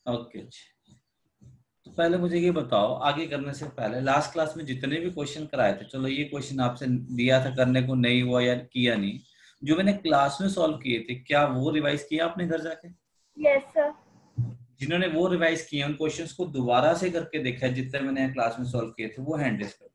Okay जी। तो पहले मुझे ये बताओ, आगे करने से पहले लास्ट क्लास में जितने भी क्वेश्चन कराए थे, चलो ये क्वेश्चन आपसे दिया था करने को, नहीं हुआ या किया नहीं, जो मैंने क्लास में सॉल्व किए थे क्या वो रिवाइज किया आपने घर जाके? Yes sir. जिन्होंने वो रिवाइज किए उन क्वेश्चंस को दोबारा से करके देखा है, जितने मैंने क्लास में सॉल्व किए थे वो हैंड रेज करो।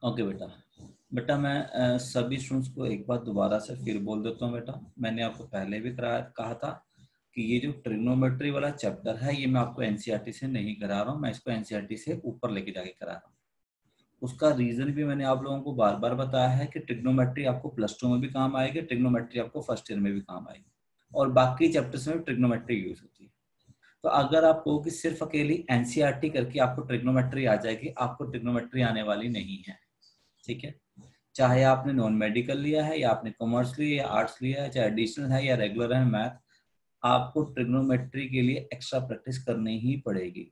ओके बेटा, बेटा मैं सभी स्टूडेंट्स को एक बार दोबारा से फिर बोल देता हूँ बेटा, मैंने आपको पहले भी कराया कहा था कि ये जो ट्रिग्नोमेट्री वाला चैप्टर है ये मैं आपको एनसीईआरटी से नहीं करा रहा हूँ, मैं इसको एनसीईआरटी से ऊपर लेके जाके करा रहा हूँ। उसका रीजन भी मैंने आप लोगों को बार बार बताया है कि ट्रिग्नोमेट्री आपको +2 में भी काम आएगी, ट्रिग्नोमेट्री आपको फर्स्ट ईयर में भी काम आएगी, और बाकी चैप्टर्स में ट्रिग्नोमेट्री यूज होती है। तो अगर आप कहो कि सिर्फ अकेली एनसीईआरटी करके आपको ट्रिग्नोमेट्री आ जाएगी, आपको ट्रिग्नोमेट्री आने वाली नहीं है। ठीक है, चाहे आपने नॉन मेडिकल लिया है या आपने कॉमर्स लिया या आर्ट्स लिया है, चाहे एडिशनल है या रेगुलर है मैथ, आपको ट्रिग्नोमेट्री के लिए एक्स्ट्रा प्रैक्टिस करनी ही पड़ेगी।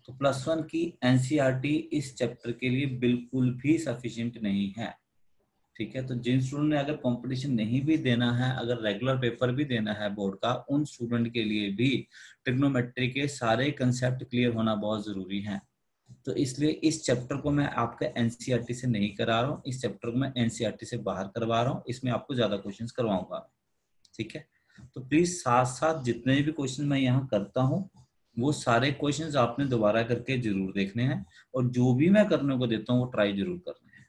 तो +1 की एनसीईआरटी इस चैप्टर के लिए बिल्कुल भी सफिशिएंट नहीं है। ठीक है, तो जिन स्टूडेंट ने अगर कंपटीशन नहीं भी देना है, अगर रेगुलर पेपर भी देना है बोर्ड का, उन स्टूडेंट के लिए भी ट्रिग्नोमेट्री के सारे कंसेप्ट क्लियर होना बहुत जरूरी है। तो इसलिए इस चैप्टर को मैं आपका एनसीईआरटी से नहीं करा रहा हूँ, इस चैप्टर को मैं एनसीईआरटी से बाहर करवा रहा हूँ, इसमें आपको ज्यादा क्वेश्चंस करवाऊंगा। ठीक है, तो प्लीज साथ साथ जितने भी क्वेश्चन मैं यहाँ करता हूँ वो सारे क्वेश्चंस आपने दोबारा करके जरूर देखने हैं, और जो भी मैं करने को देता हूँ वो ट्राई जरूर करने हैं।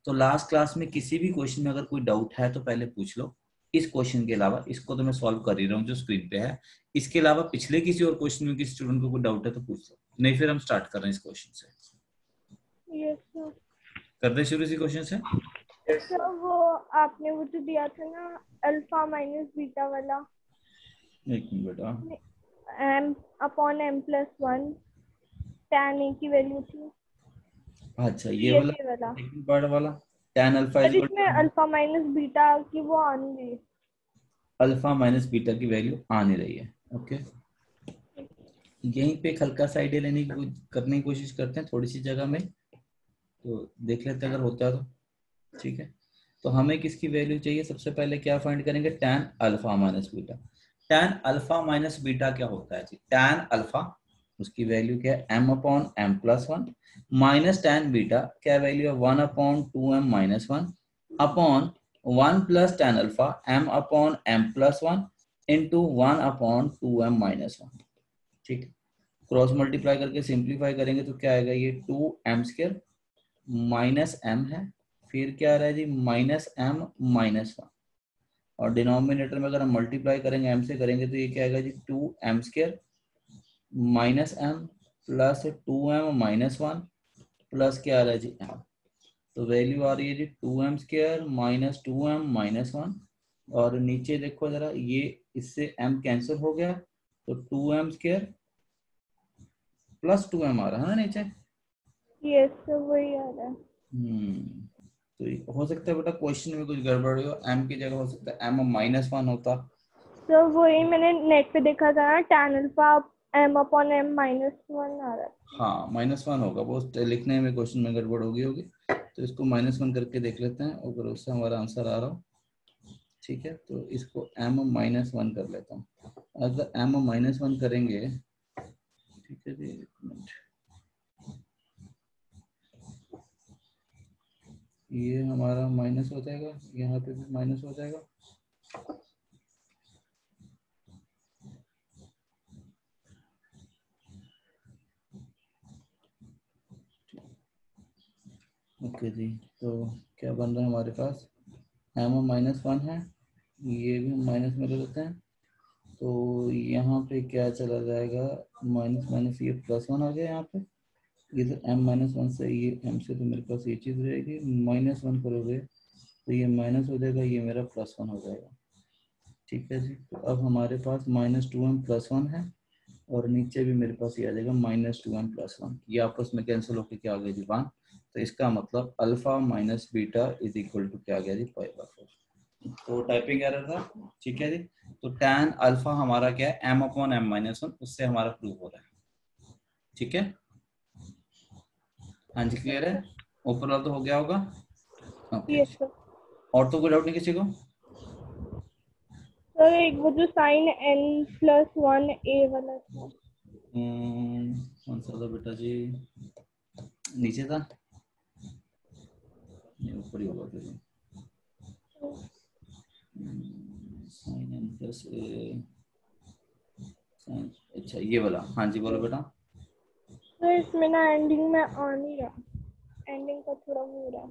तो लास्ट क्लास में किसी भी क्वेश्चन में अगर कोई डाउट है तो पहले पूछ लो। इस क्वेश्चन के अलावा, इसको तो मैं सॉल्व कर ही रहा हूँ जो स्क्रीन पे है, इसके अलावा पिछले किसी और क्वेश्चन में किसी स्टूडेंट को कोई डाउट है तो पूछ लो, नहीं फिर हम स्टार्ट कर रहे हैं इस क्वेश्चन से। Yes sir. कर दे शुरू इसी क्वेश्चन से। सर वो आपने वो जो दिया था ना, अल्फा माइनस बीटा वाला, एक मिनट बेटा, m/m+1 tan a की वैल्यू थी, अच्छा ये वाला ये वाला। सेकंड पार्ट वाला, tan अल्फा पर इज इसमें अल्फा माइनस बीटा की वो आ नहीं रही। अल्फा माइनस बीटा की वैल्यू आ नहीं रही है। ओके, यहीं पे एक हल्का सा आइडिया लेने की करने की कोशिश करते हैं थोड़ी सी जगह में, तो देख लेते हैं अगर होता है तो। ठीक है, तो हमें किसकी वैल्यू चाहिए, सबसे पहले क्या फाइंड करेंगे, tan alpha minus beta. tan alpha minus beta क्या होता है जी, tan अल्फा उसकी वैल्यू क्या है m/m+1 माइनस tan बीटा क्या वैल्यू है 1/2m-1 upon 1 plus tan alpha m/m+1 into 1/2m-1। ठीक है, क्रॉस मल्टीप्लाई करके सिंप्लीफाई करेंगे तो क्या आएगा, ये 2m² माइनस m है, फिर क्या आ रहा है जी -m-1, और डिनोमिनेटर में अगर हम मल्टीप्लाई करेंगे m से करेंगे तो ये क्या आएगा जी 2m² minus m plus 2m-1 plus क्या आ रहा है जी m। तो वैल्यू आ रही है जी 2m² माइनस 2m-1, और नीचे देखो जरा, ये इससे m कैंसिल हो गया तो 2m² प्लस 2m आ रहा है ना नीचे। यस सर, वही आ रहा है। तो हो सकता है बेटा क्वेश्चन में कुछ गड़बड़ हो, m की जगह हो सकता है m-1 होता। सर वही मैंने नेट पे देखा था ना, tan अल्फा m/m-1 आ रहा था। हाँ -1 होगा, वो लिखने में क्वेश्चन में गड़बड़ होगी। तो इसको -1 करके देख लेते हैं, अगर उससे हमारा आंसर आ रहा हो। ठीक है, तो इसको m-1 कर लेता हूँ। अगर m-1 करेंगे, ठीक है जी, एक मिनट, ये हमारा माइनस हो जाएगा, यहाँ पे भी माइनस हो जाएगा। ओके जी, तो क्या बन रहा है हमारे पास, m-1 है, ये भी हम माइनस में ले लेते हैं, तो यहाँ पे क्या चला जाएगा, माइनस माइनस ये +1 आ गया यहाँ पे, इधर m-1 से ये m से तो मेरे पास ये चीज़ रहेगी, -1 करोगे तो ये माइनस हो जाएगा, ये मेरा +1 हो जाएगा। ठीक है जी, तो अब हमारे पास -2m+1 है, और नीचे भी मेरे पास ये आ जाएगा -2m+1, ये आपस में कैंसिल होकर क्या आ गया जी 1। तो इसका मतलब alpha minus beta is equal to क्या आ गया जी π/4। तो टाइपिंग एरर था, ठीक है जी। तो tan अल्फा हमारा क्या है, m/m-1, उससे हमारा प्रूव हो रहा है, ठीक है। हाँ जी, क्लियर है, ऊपर वाला तो हो गया होगा। Okay, yes sir. और तो कोई डाउट नहीं किसी को? सर एक वो जो साइन n+1 a वाला था। कौन सा था बेटा जी, नीचे था, नहीं ऊपर ही होगा फिर। साइन n प्लस ए, अच्छा ये वाला, हाँ जी बोलो बेटा। सर इसमें ना एंडिंग में आ नहीं रहा, एंडिंग का थोड़ा वो हो रहा।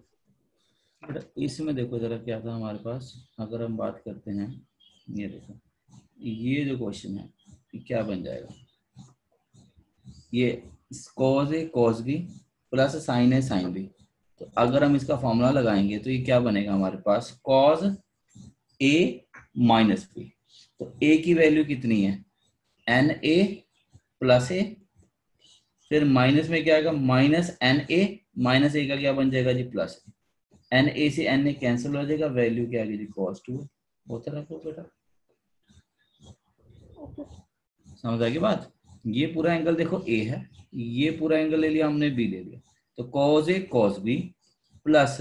बेटा इसमें देखो जरा क्या था हमारे पास, अगर हम बात करते हैं, ये देखो, ये जो क्वेश्चन है ये क्या बन जाएगा, ये कॉज ए कॉस बी प्लस साइन ए साइन बी। तो अगर हम इसका फॉर्मूला लगाएंगे तो ये क्या बनेगा हमारे पास, कॉज ए माइनस बी। तो ए की वैल्यू कितनी है, एन ए प्लस ए, फिर माइनस में क्या आएगा, माइनस एन ए, माइनस ए का क्या बन जाएगा जी, प्लस एन ए से एन ए कैंसिल हो जाएगा, वैल्यू क्या आएगी जी, कॉस 2 होता रखो बेटा। समझ आएगी बात, ये पूरा एंगल देखो ए है, ये पूरा एंगल ले लिया हमने, बी ले लिया, तो cos A cos B plus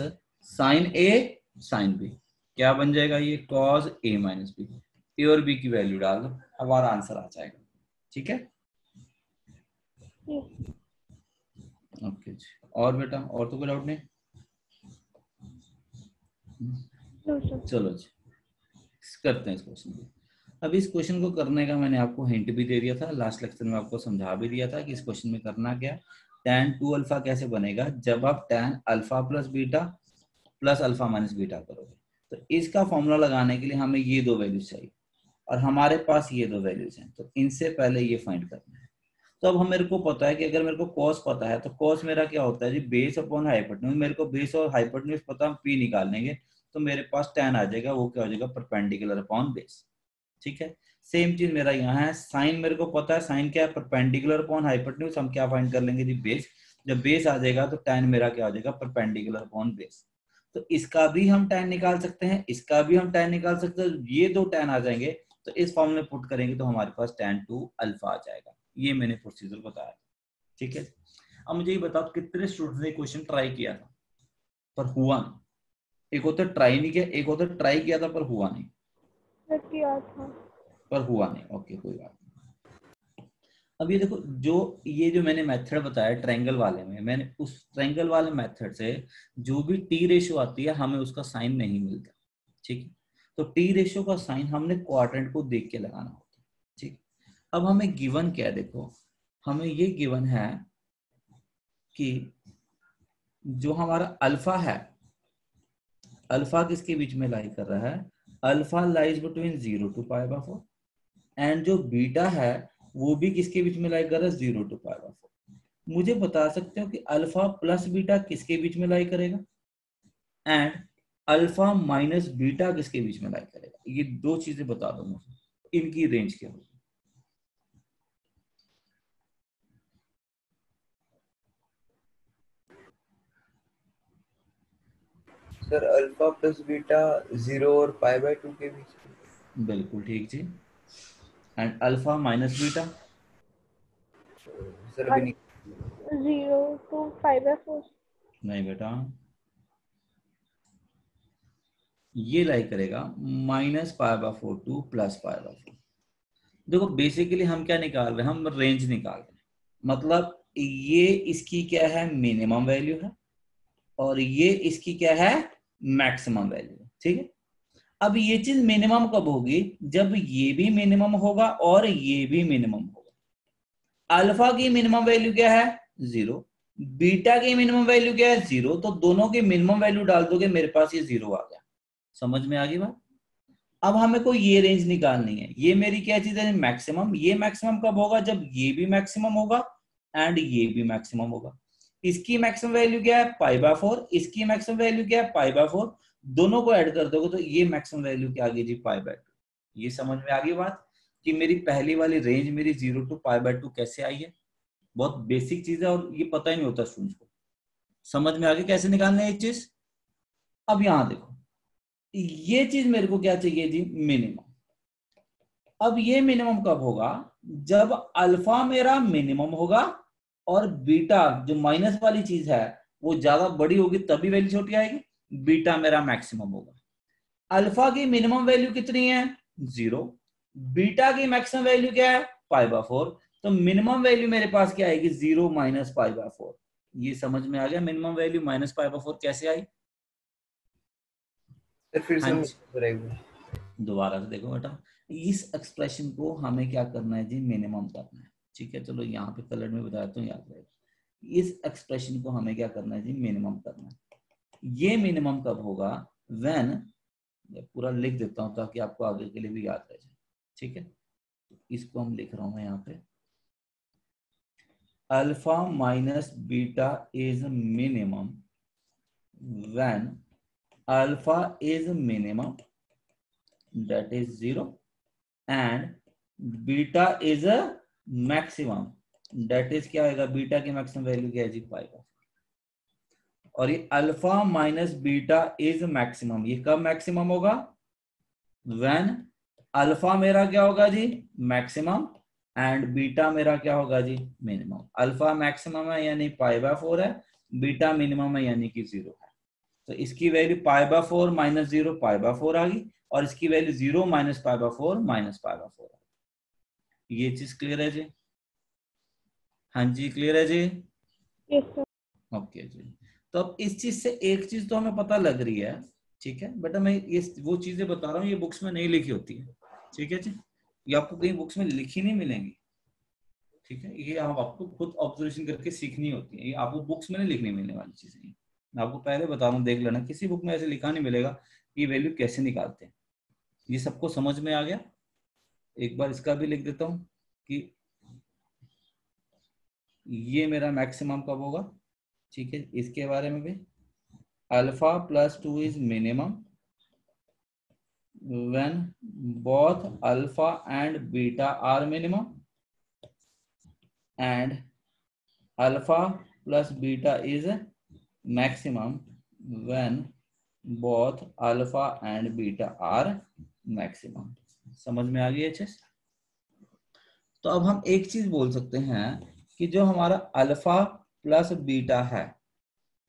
sine A sine B, क्या बन जाएगा ये, कॉस ए माइनस बी। ए और बी की वैल्यू डाल दो, हमारा आंसर आ जाएगा, ठीक है। ओके जी, और बेटा और तो कोई डाउट नहीं? चलो जी करते हैं इस क्वेश्चन को। अब इस क्वेश्चन को करने का मैंने आपको हिंट भी दे दिया था, लास्ट लेक्चर में आपको समझा भी दिया था कि इस क्वेश्चन में करना क्या, tan 2 अल्फा कैसे बनेगा जब आप tan alpha plus beta plus alpha minus beta करोगे। तो इसका फॉर्मूला लगाने के लिए हमें ये दो वैल्यूज चाहिए और हमारे पास ये दो वैल्यूज हैं, तो इनसे पहले ये फाइंड करना है। तो अब हम मेरे को पता है कि अगर मेरे को कॉस पता है तो कॉस मेरा क्या होता है जी, बेस अपॉन हाइपोटेन्यूज। मेरे को बेस और हाइपोटेन्यूज पता, हम पी निकाल लेंगे तो मेरे पास tan आ जाएगा, वो क्या हो जाएगा, परपेंडिकुलर अपॉन बेस, ठीक है। सेम चीज मेरा यहाँ है, साइन मेरे को पता है, साइन क्या है, परपेंडिकुलर अपॉन हाइपोटेन्यूज, हम क्या फाइंड कर लेंगे जी, बेस। जब बेस आ जाएगा तो tan मेरा क्या हो जाएगा, परपेंडिकुलर अपॉन बेस। तो इसका भी हम tan निकाल सकते हैं, इसका भी हम tan निकाल सकते हैं, ये दो tan आ जाएंगे तो इस फॉर्म में पुट करेंगे तो हमारे पास tan 2 अल्फा आ जाएगा। ये मैंने प्रोसीजर बताया, ठीक है। अब मुझे ये बताओ कितने स्टूडेंट्स ने क्वेश्चन ट्राई किया था पर हुआ नहीं। एक होता ट्राई नहीं किया, एक होता ट्राई किया था पर हुआ नहीं, किया था पर हुआ नहीं, ओके कोई बात नहीं। अब ये देखो, जो मैंने मेथड बताया ट्रायंगल वाले में, मैंने उस ट्रायंगल वाले मेथड से जो भी टी रेशियो आती है हमें उसका साइन नहीं मिलता, ठीक है। तो टी रेशियो का साइन हमने क्वाड्रेंट को देख के लगाना होता है, ठीक। अब हमें गिवन क्या है, देखो हमें ये गिवन है कि जो हमारा अल्फा है, अल्फा किसके बीच में लाई कर रहा है, alpha lies between 0 to π/4, and जो बीटा है वो भी किसके बीच में लाई कर रहा है, 0 to π/4। मुझे बता सकते हो कि अल्फा प्लस बीटा किसके बीच में लाई करेगा एंड अल्फा माइनस बीटा किसके बीच में लाई करेगा, ये दो चीजें बता दो मुझे, इनकी रेंज क्या होगी। सर अल्फा प्लस बीटा 0 और π/2 के बीच में। बिल्कुल ठीक जी, and alpha minus beta, sir अभी नहीं। 0 to π/4। नहीं बेटा, ये लाई करेगा -π/4 टू +π/4। देखो बेसिकली हम क्या निकाल रहे हैं, हम रेंज निकाल रहे हैं, मतलब ये इसकी क्या है, मिनिमम वैल्यू है और ये इसकी क्या है, मैक्सिमम वैल्यू है, ठीक है। अब ये चीज मिनिमम कब होगी, जब ये भी मिनिमम होगा और ये भी मिनिमम होगा। अल्फा की मिनिमम वैल्यू क्या है, 0, बीटा की मिनिमम वैल्यू क्या है, 0, तो दोनों की मिनिमम वैल्यू डाल दोगे मेरे पास ये 0 आ गया। समझ में आ गई बात। अब हमें को ये रेंज निकालनी है, ये मेरी क्या चीज है, मैक्सिमम। ये मैक्सिमम कब होगा, जब ये भी मैक्सिमम होगा एंड ये भी मैक्सिमम होगा। इसकी मैक्सिमम वैल्यू क्या है, π/4, इसकी मैक्सिमम वैल्यू क्या है, π/4, दोनों को ऐड कर दोगे तो ये मैक्सिमम वैल्यू क्या आ गई जी, π/2। ये समझ में आ गई बात कि मेरी पहली वाली रेंज मेरी 0 to π/2 कैसे आई है। बहुत बेसिक चीज है और ये पता ही नहीं होता स्टूडेंट्स को। समझ में आ गई कैसे निकालना है ये चीज। अब यहां देखो, ये चीज मेरे को क्या चाहिए जी, मिनिमम। अब ये मिनिमम कब होगा, जब अल्फा मेरा मिनिमम होगा और बीटा जो माइनस वाली चीज है वो ज्यादा बड़ी होगी, तभी वैल्यू छोटी आएगी। बीटा मेरा मैक्सिमम होगा। अल्फा की मिनिमम वैल्यू कितनी है, 0। बीटा की मैक्सिमम वैल्यू क्या है, π/4। तो मिनिमम वैल्यू मेरे पास क्या आएगी, 0 - π/4। ये समझ में आ गया मिनिमम वैल्यू -π/4 कैसे आई। सर फिर हाँ से जी, करेंगे। दोबारा से देखो बेटा, इस एक्सप्रेशन को हमें क्या करना है जी, मिनिमम करना है। ठीक है, चलो यहाँ पे कलर में बताता हूँ, याद रहेगा। इस एक्सप्रेशन को हमें क्या करना है जी, मिनिमम करना है। ये मिनिमम कब होगा, व्हेन, पूरा लिख देता हूँ ताकि आपको आगे के लिए भी याद रह जाए। ठीक है, इसको हम लिख रहा हूँ यहाँ पे, alpha minus beta is minimum when alpha is minimum that is 0 and beta is a maximum that is क्या आएगा, बीटा की मैक्सिमम वैल्यू क्या है जी, पाएगा। और ये alpha minus beta is maximum, ये कब मैक्सिमम होगा, व्हेन अल्फा मेरा क्या होगा जी, मैक्सिमम, एंड बीटा मेरा क्या होगा जी, मिनिमम। अल्फा मैक्सिमम है यानी π/4 है, बीटा मिनिमम है यानी कि 0 है। तो इसकी वैल्यू π/4 - 0 π/4 आ गई, और इसकी वैल्यू 0 - π/4 -π/4 आ गई। ये चीज क्लियर है जी, हाँ जी क्लियर है जी, यस सर। ओके जी। तो अब इस चीज से एक चीज तो हमें पता लग रही है, ठीक है, बट मैं ये वो चीजें बता रहा हूँ, ये बुक्स में नहीं लिखी होती है। ठीक है जी, ये आपको कहीं बुक्स में लिखी नहीं मिलेंगी। ठीक है, ये आप आपको खुद ऑब्जर्वेशन करके सीखनी होती है, ये आपको बुक्स में नहीं लिखने मिलने वाली चीजें। मैं आपको पहले बता रहा हूँ, देख लेना, किसी बुक में ऐसे लिखा नहीं मिलेगा कि वैल्यू कैसे निकालते हैं। ये सबको समझ में आ गया। एक बार इसका भी लिख देता हूँ कि ये मेरा मैक्सिमम कब होगा। ठीक है, इसके बारे में भी, alpha +2 is minimum when both alpha and beta are minimum and alpha plus beta is maximum when both alpha and beta are maximum। समझ में आ गई है चीज। तो अब हम एक चीज बोल सकते हैं कि जो हमारा अल्फा प्लस बीटा है,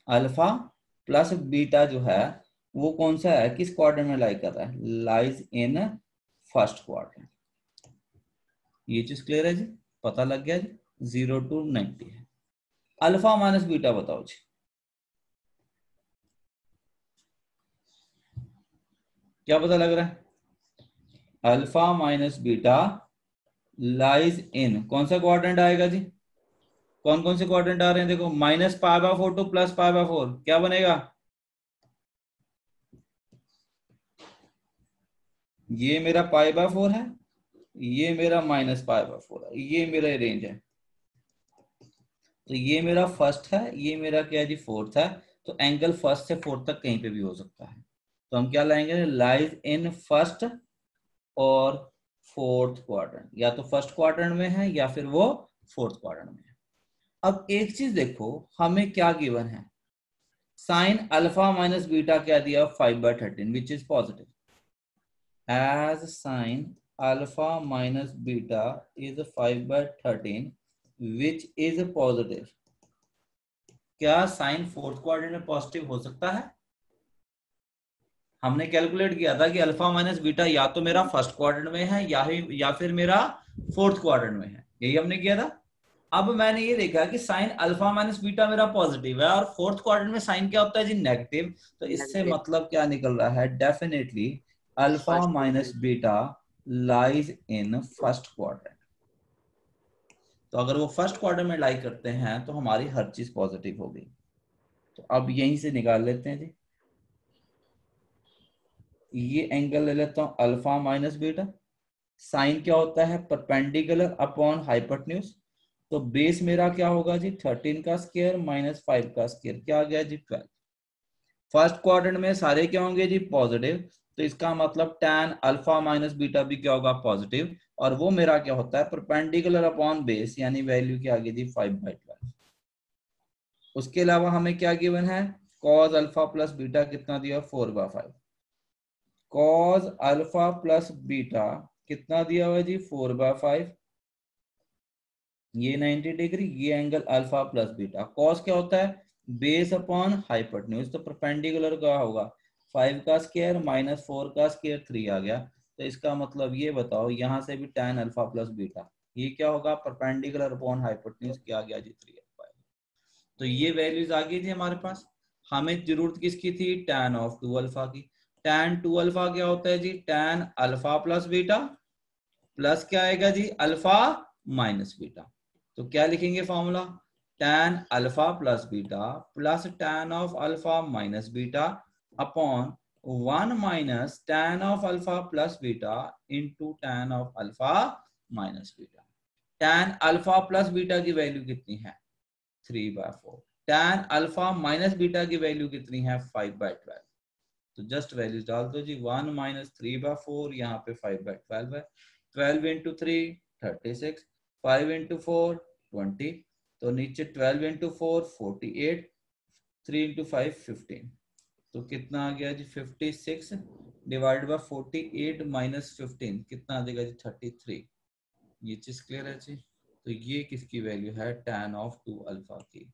अल्फा प्लस बीटा जो है वो कौन सा है, किस क्वाड्रेंट में लाई कर रहा है, लाइज इन फर्स्ट क्वाड्रेंट। ये चीज क्लियर है जी, पता लग गया जी। 0 to 90 है। अल्फा माइनस बीटा बताओ जी, क्या पता लग रहा है, alpha minus beta lies in कौन सा क्वाड्रेंट आएगा जी, कौन कौन से क्वाड्रेंट आ रहे हैं देखो, -π/4 to +π/4 क्या बनेगा, ये मेरा π/4 है, ये मेरा -π/4 है, ये मेरा रेंज है। तो ये मेरा फर्स्ट है, ये मेरा क्या है जी, फोर्थ है। तो एंगल फर्स्ट से फोर्थ तक कहीं पे भी हो सकता है। तो हम क्या लाएंगे, लाइज इन फर्स्ट और फोर्थ क्वाड्रेंट, या तो फर्स्ट क्वाड्रेंट में है या फिर वो फोर्थ क्वाड्रेंट में है। अब एक चीज देखो, हमें क्या गिवन है, साइन अल्फा माइनस बीटा क्या दिया, 5/13 which is positive, as sine alpha minus beta is 5/13 which is positive. क्या साइन फोर्थ क्वाड्रेंट में पॉजिटिव हो सकता है, हमने कैलकुलेट किया था कि अल्फा माइनस बीटा या तो मेरा फर्स्ट क्वाड्रेंट में है या फिर मेरा फोर्थ क्वाड्रेंट में है, यही हमने किया था। अब मैंने ये देखा कि साइन अल्फा माइनस बीटा मेरा पॉजिटिव है और फोर्थ क्वाड्रेंट में साइन क्या होता है जी, नेगेटिव। तो इससे मतलब क्या निकल रहा है, definitely alpha minus beta lies in first quadrant. तो अगर वो फर्स्ट क्वाड्रेंट में लाई करते हैं तो हमारी हर चीज पॉजिटिव होगी। तो अब यहीं से निकाल लेते हैं जी, ये एंगल ले लेता हूं अल्फा माइनस बीटा। साइन क्या होता है, परपेंडिकुलर अपॉन हाइपोटेन्यूज। तो बेस मेरा क्या होगा जी, 13 का स्क्वायर -5 का स्क्वायर, क्या आ गया जी, 12। फर्स्ट क्वाड्रेंट में सारे क्या होंगे जी, पॉजिटिव। तो इसका मतलब tan अल्फा माइनस बीटा भी क्या होगा, पॉजिटिव। और वो मेरा क्या होता है, परपेंडिकुलर अपॉन बेस, यानी वैल्यू क्या आ गई जी, 5/12। उसके अलावा हमें क्या गिवन है, cos अल्फा प्लस बीटा कितना दिया, 4/5। कॉज अल्फा प्लस बीटा कितना दिया हुआ है जी 4/5, ये 90 डिग्री, ये angle alpha plus beta. Cos क्या होता है बेस अपॉन हाइपोटेन्यूज, तो परपेंडिकुलर का होगा 5 का स्क्वायर माइनस 4 का स्क्वायर 3 आ गया। तो इसका मतलब ये बताओ यहाँ से भी tan अल्फा प्लस बीटा ये क्या होगा परपेंडिकुलर अपॉन हाइपोटेन्यूज क्या आ गया जी 3/5। तो ये वैल्यूज आ गई थी हमारे पास। हमें जरूरत किसकी थी tan ऑफ 2 अल्फा की। tan 2 अल्फा क्या होता है जी tan alpha plus beta plus क्या आएगा जी अल्फा माइनस बीटा। तो क्या लिखेंगे formula tan alpha plus beta plus tan of alpha minus beta upon 1 minus tan of alpha plus beta into tan of alpha minus beta. tan alpha plus beta की value कितनी है 3/4, tan alpha minus beta की value कितनी है 5/12। तो just values डाल दो जी 1 minus 3/4 यहाँ पे 5/12 है। 12 इंटू 3 36, 5 इंटू 4 20, तो नीचे 12 इंटू 4 48, 3 इंटू 5 15। तो कितना आ गया जी 56 डिवाइड बाय 48 माइनस 15 कितना आ जाएगा जी 33। ये चीज क्लियर है जी। तो ये किसकी वैल्यू है tan ऑफ 2 अल्फा की।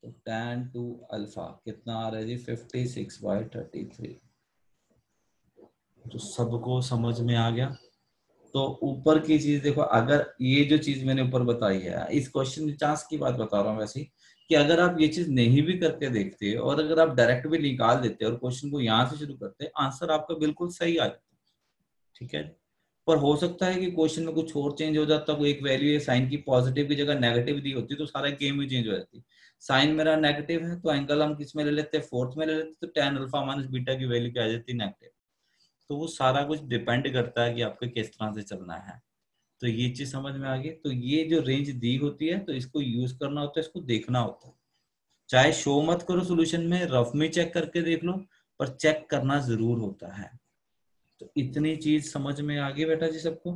तो tan 2 अल्फा कितना आ रहा है जी 56/33। तो सबको समझ में आ गया। तो ऊपर की चीज देखो, अगर ये जो चीज मैंने ऊपर बताई है इस क्वेश्चन चांस की बात बता रहा हूँ वैसे ही, कि अगर आप ये चीज नहीं भी करके देखते और अगर आप डायरेक्ट भी निकाल देते और क्वेश्चन को यहाँ से शुरू करते आंसर आपका बिल्कुल सही आ जाता। ठीक है, पर हो सकता है कि क्वेश्चन में कुछ और चेंज हो जाता, कोई एक वैल्यू है साइन की पॉजिटिव की जगह नेगेटिव दी होती तो सारा गेम ही चेंज हो जाती। साइन मेरा नेगेटिव है तो एंगल हम किस में ले लेते हैं फोर्थ में ले लेते, तो tan अल्फा माइनस बीटा की वैल्यू क्या आ जाती है नेगेटिव। तो वो सारा कुछ डिपेंड करता है कि आपको किस तरह से चलना है। तो ये चीज समझ में आ गई। तो ये जो रेंज दी होती है तो इसको यूज करना होता है, इसको देखना होता है। चाहे शो मत करो सोल्यूशन में, रफ में चेक करके देख लो, पर चेक करना जरूर होता है। तो इतनी चीज समझ में आ गई बेटा जी सबको।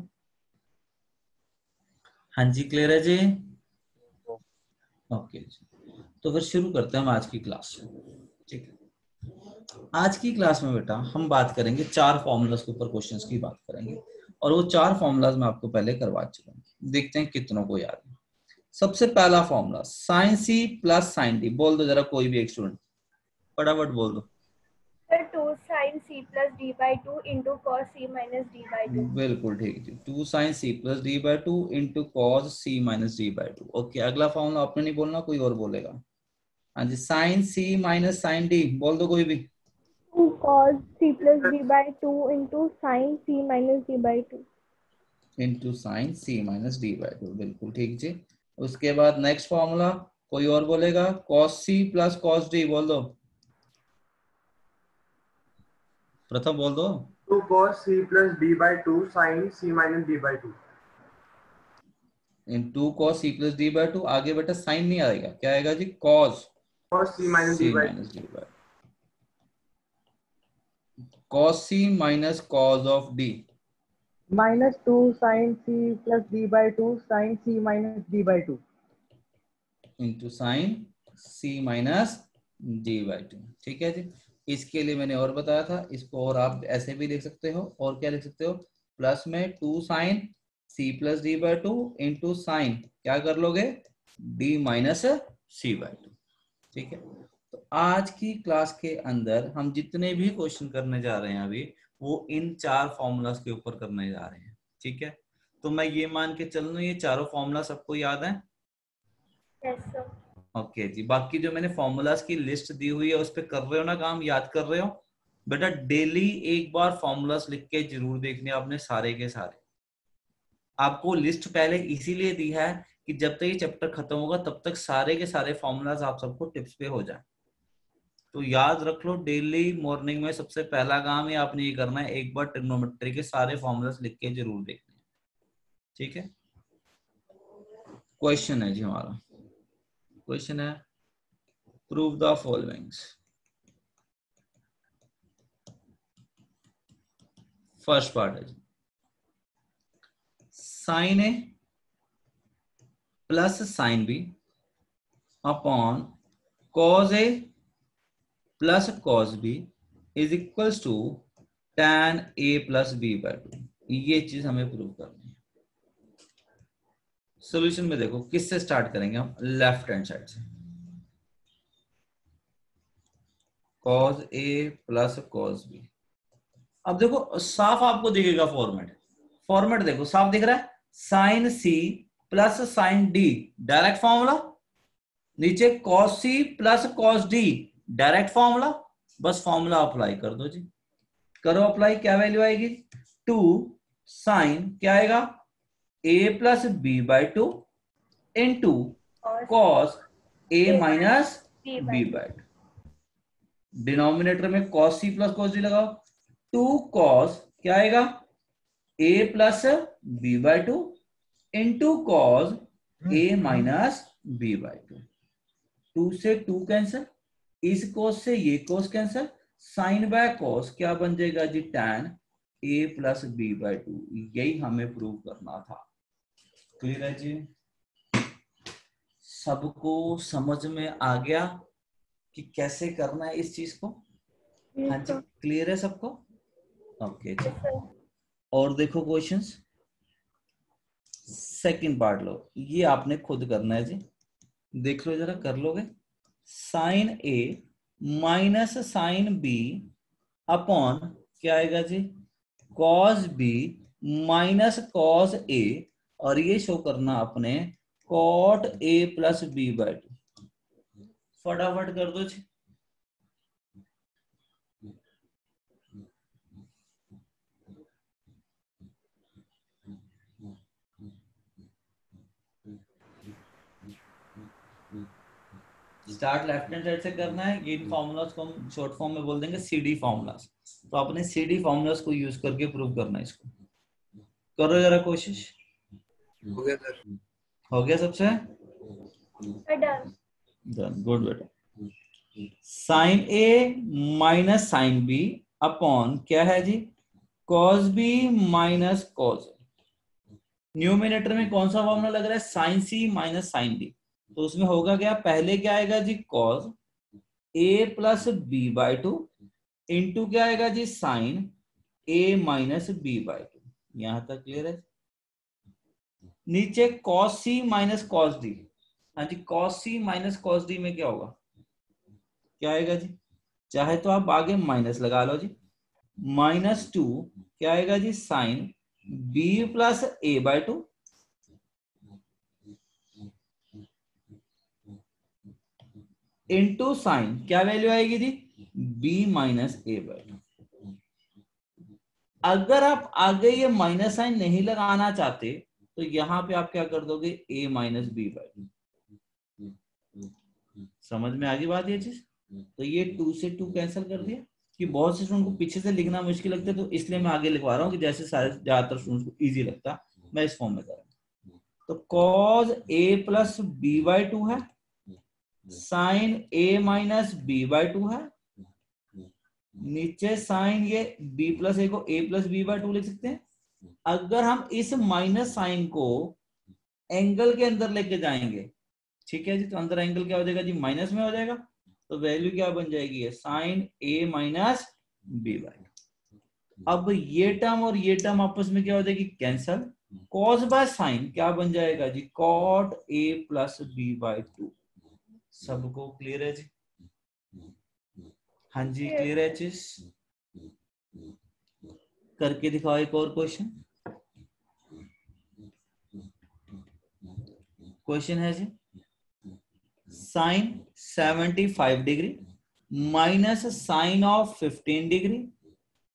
हाँ जी क्लियर है जी। ओके जी, तो फिर शुरू करते हैं हम आज की क्लास। ठीक है, आज की क्लास में बेटा हम बात करेंगे 4 फॉर्मूलाज के ऊपर क्वेश्चंस की बात करेंगे, और वो 4 फॉर्मूलाज मैं आपको पहले करवा चुका हूँ, देखते हैं कितनों को याद है। सबसे पहला फॉर्मूला साइन सी प्लस साइन डी, बोल दो जरा कोई भी एक स्टूडेंट फटाफट बोल दो। Sir 2 sin c plus d by 2 into cos c minus d by 2। बिल्कुल ठीक है, 2 sin c plus d by 2 into cos c minus d by 2। Okay, अगला फॉर्मूला आपने नहीं बोलना, कोई और बोलेगा। हाँ जी, sine c minus sine d, बोल दो कोई भी। 2 cos c plus d by 2 into sin c minus d by 2। Into sine c minus d by 2, बिल्कुल ठीक जी। उसके बाद नेक्स्ट फॉर्मूला कोई और बोलेगा, cos c plus cos d, बोल दो प्रथम बोल दो। 2 cos c plus d by 2 sin c minus d by 2। In 2 cos c plus d by 2, आगे बेटा साइन नहीं आएगा, क्या आएगा जी cos cos c minus d c by minus d by cos c minus cos of d minus 2 sin c plus d by 2 sin c minus d by 2 into sine c minus d by 2। ठीक है जी, इसके लिए मैंने और बताया था, इसको और आप ऐसे भी लिख सकते हो, और क्या लिख सकते हो प्लस में 2 sine c plus d by 2 into sine क्या कर लोगे d माइनस c by 2। ठीक है, तो आज की क्लास के अंदर हम जितने भी क्वेश्चन करने जा रहे हैं अभी वो इन 4 फॉर्मूलाज के ऊपर करने जा रहे हैं। ठीक है, तो मैं ये मान के चल रहा हूँ ये चारों फॉर्मूला सबको याद है। Yes sir. ओके जी, बाकी जो मैंने फॉर्मूलाज की लिस्ट दी हुई है उस पर कर रहे हो ना काम, याद कर रहे हो बेटा। डेली एक बार फॉर्मूलाज लिख के जरूर देखने आपने सारे के सारे। आपको लिस्ट पहले इसीलिए दी है कि जब तक ये चैप्टर खत्म होगा तब तक सारे के सारे फॉर्मूलाज आप सबको टिप्स पे हो जाए। तो याद रख लो, डेली मॉर्निंग में सबसे पहला काम ही आपने ये करना है, एक बार ट्रिग्नोमेट्री के सारे फॉर्मूलाज लिख के जरूर देखने हैं। ठीक है, क्वेश्चन है जी हमारा, क्वेश्चन है prove the followings. First part है जी sine A plus sine B upon cos A plus cos B is equals to tan a plus B by two, ये चीज हमें प्रूव करनी है। सोल्यूशन में देखो किससे स्टार्ट करेंगे हम, लेफ्ट हैंड साइड से, cos a plus cos b। अब देखो साफ आपको दिखेगा फॉर्मेट, फॉर्मेट देखो साफ दिख रहा है, साइन सी plus sine D direct formula, नीचे cos c plus cos d direct formula, बस फॉर्मूला अप्लाई कर दो जी, करो अप्लाई, क्या वैल्यू आएगी, 2 साइन क्या आएगा a plus B by two into cos a minus B by two, denominator में cos c plus cos d लगाओ, 2 cos क्या आएगा a plus B by two into cos a minus B by two, 2 से 2 cancel, इस cos से ये cos cancel, sine by cos क्या बन जाएगा जी tan a plus B by two, यही हमें प्रूव करना था। क्लियर है जी, सबको समझ में आ गया कि कैसे करना है इस चीज को? हाँ जी, क्लियर है सबको? ओके जी, और देखो क्वेश्चंस, सेकंड पार्ट लो, ये आपने खुद करना है जी, देख लो जरा, कर लोगे, sine A minus sine B upon क्या आएगा जी cos B minus cos A, और ये शो करना अपने cot A plus B by two, फटाफट कर दो जी। स्टार्ट लेफ्ट हैंड साइड से करना है, ये इन फॉर्मूलाज को हम शॉर्ट फॉर्म में बोल देंगे सीडी फॉर्मूलाज, तो आपने सीडी फॉर्मूलाज को यूज करके प्रूव करना है इसको, करो जरा कोशिश। हो गया सर। हो गया सबसे? डन। डन, गुड बेटा। Sine A minus sine B upon क्या है जी cos B minus cos, numerator में कौन सा फॉर्मूला लग रहा है, साइन सी माइनस साइन डी, तो उसमें होगा क्या, पहले क्या आएगा जी cos A plus B by two into क्या आएगा जी sine A minus B by two, यहां तक क्लियर है? नीचे cos C minus cos D, हाँ जी cos C minus cos D में क्या होगा, क्या आएगा जी, चाहे तो आप आगे माइनस लगा लो जी, माइनस टू क्या आएगा जी sine B plus A by two, into sine क्या वैल्यू आएगी जी B minus A by two. अगर आप आगे ये माइनस साइन नहीं लगाना चाहते तो यहां पे आप क्या कर दोगे a minus B by two, समझ में आ गई बात ये चीज? तो ये 2 से 2 कैंसिल कर दिया, कि बहुत से स्टूडेंट को पीछे से लिखना मुश्किल लगता है, तो इसलिए मैं आगे लिखवा रहा हूँ कि जैसे सारे ज्यादातर स्टूडेंट्स को इजी लगता, मैं इस फॉर्म में कर रहा हूँ। तो cos a plus B by two है, sine a minus B by two है, नीचे साइन ये b प्लस a को a plus B by two लिख सकते हैं। अगर हम इस माइनस साइन को एंगल के अंदर लेके जाएंगे, ठीक है जी, तो अंदर एंगल क्या हो जाएगा जी माइनस में हो जाएगा, तो वैल्यू क्या बन जाएगी sine a minus B by two. अब ये टर्म और ये टर्म आपस में क्या हो जाएगी कैंसल, कॉस बाय साइन क्या बन जाएगा जी cot a plus B by two. सबको क्लियर है जी? हाँ जी क्लियर है चीज? करके दिखाओ एक और क्वेश्चन। क्वेश्चन है जी sine 75 degree minus sine of 15 degree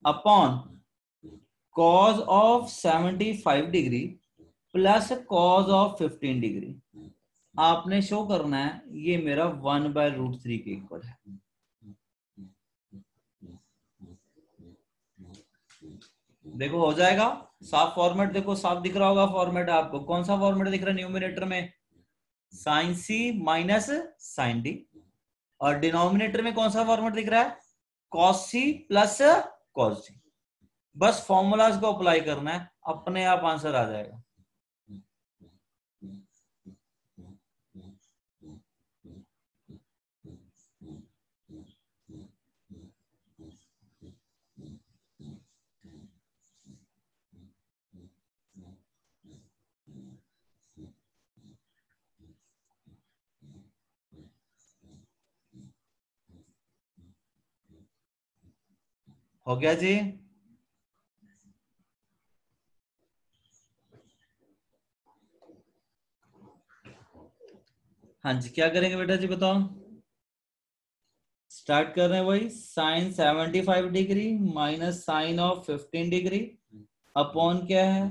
upon cos of 75 degree plus cos of 15 degree, आपने शो करना है ये मेरा 1/√3 के इक्वल है। देखो हो जाएगा साफ फॉर्मेट, देखो साफ दिख रहा होगा फॉर्मेट आपको, कौन सा फॉर्मेट दिख रहा है न्यूमिनेटर में, साइन सी माइनस साइन डी, और डिनोमिनेटर में कौन सा फॉर्मेट दिख रहा है कॉस सी प्लस कॉस डी, बस फॉर्मूलाज को अप्लाई करना है, अपने आप आंसर आ जाएगा। हो गया जी? हाँ जी, क्या करेंगे बेटा जी बताओ? स्टार्ट कर रहे हैं वही sine 75 degree minus sine of 15 degree upon क्या है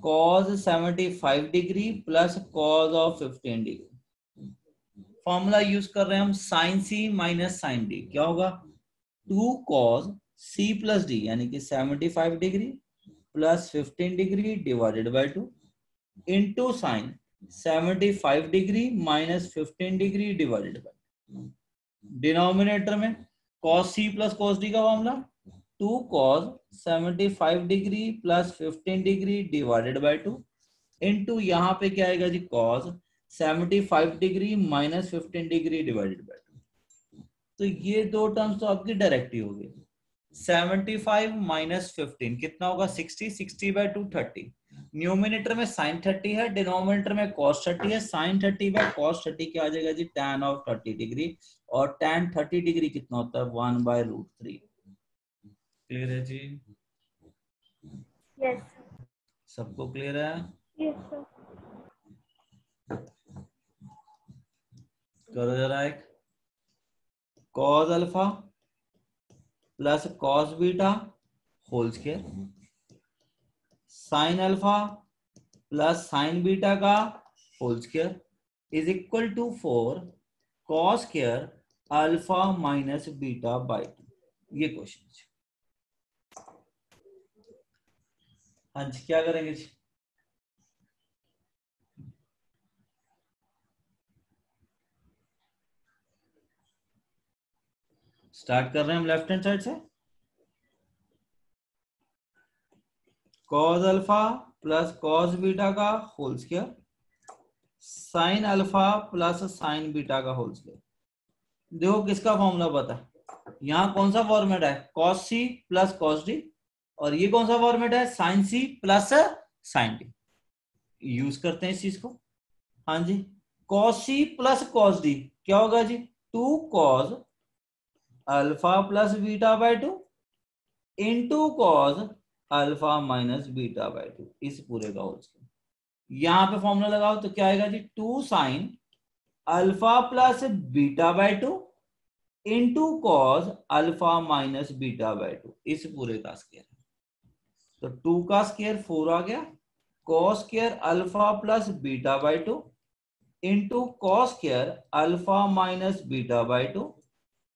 cos 75 degree plus cos of 15 degree. Formula use कर रहे हैं हम साइन सी माइनस साइन डी। क्या होगा? 2 कॉज सी प्लस डी यानी कि 75 degree plus 15 degree divided by 2 into sign 75 degree minus 15 degree divided by denominator में cos c plus cos d का formula 2 cos 75 degree plus 15 degree divided by 2 into यहाँ पे क्या आएगा जी cos 75 degree minus 15 degree divided by 2। तो ये दो terms तो आपकी डायरेक्ट ही हो गई। 75 माइनस 15 कितना होगा 60, 60 बाय 2 30। न्यूमिनेटर में sin 30 है, डिनोमिनेटर में cos 30 है। sin 30 बाय cos 30 क्या आ जाएगा जी tan ऑफ 30 डिग्री, और tan 30 डिग्री कितना होता है 1 बाय रूट 3। क्लियर है जी? यस सबको क्लियर है? Yes sir. करो जरा एक cos alpha plus cos beta whole square sin alpha plus sin beta का whole square is equal to 4 cos square alpha minus beta by 2। ये क्वेश्चन है। हाँ जी, क्या करेंगे जी? स्टार्ट कर रहे हैं हम लेफ्ट हैंड साइड से। cos alpha plus cos beta का whole square sin alpha plus sin beta का होल स्क्वायर। देखो किसका फॉर्मूला पता है? यहाँ कौन सा फॉर्मेट है cos c plus cos d, और ये कौन सा फॉर्मेट है sin c plus sin d। Use करते हैं इस चीज को। हाँ जी, cos c plus cos d क्या होगा जी 2 cos alpha plus beta by 2 into cos alpha minus beta by 2 इस पूरे का होल स्क्वायर। यहाँ पे फॉर्मूला लगाओ तो क्या आएगा जी 2 sin alpha plus beta by 2 into cos alpha minus beta by 2 इस पूरे का स्क्वायर। तो 2 का स्क्वायर 4 आ गया, cos square alpha plus beta by 2 into cos square alpha minus beta by 2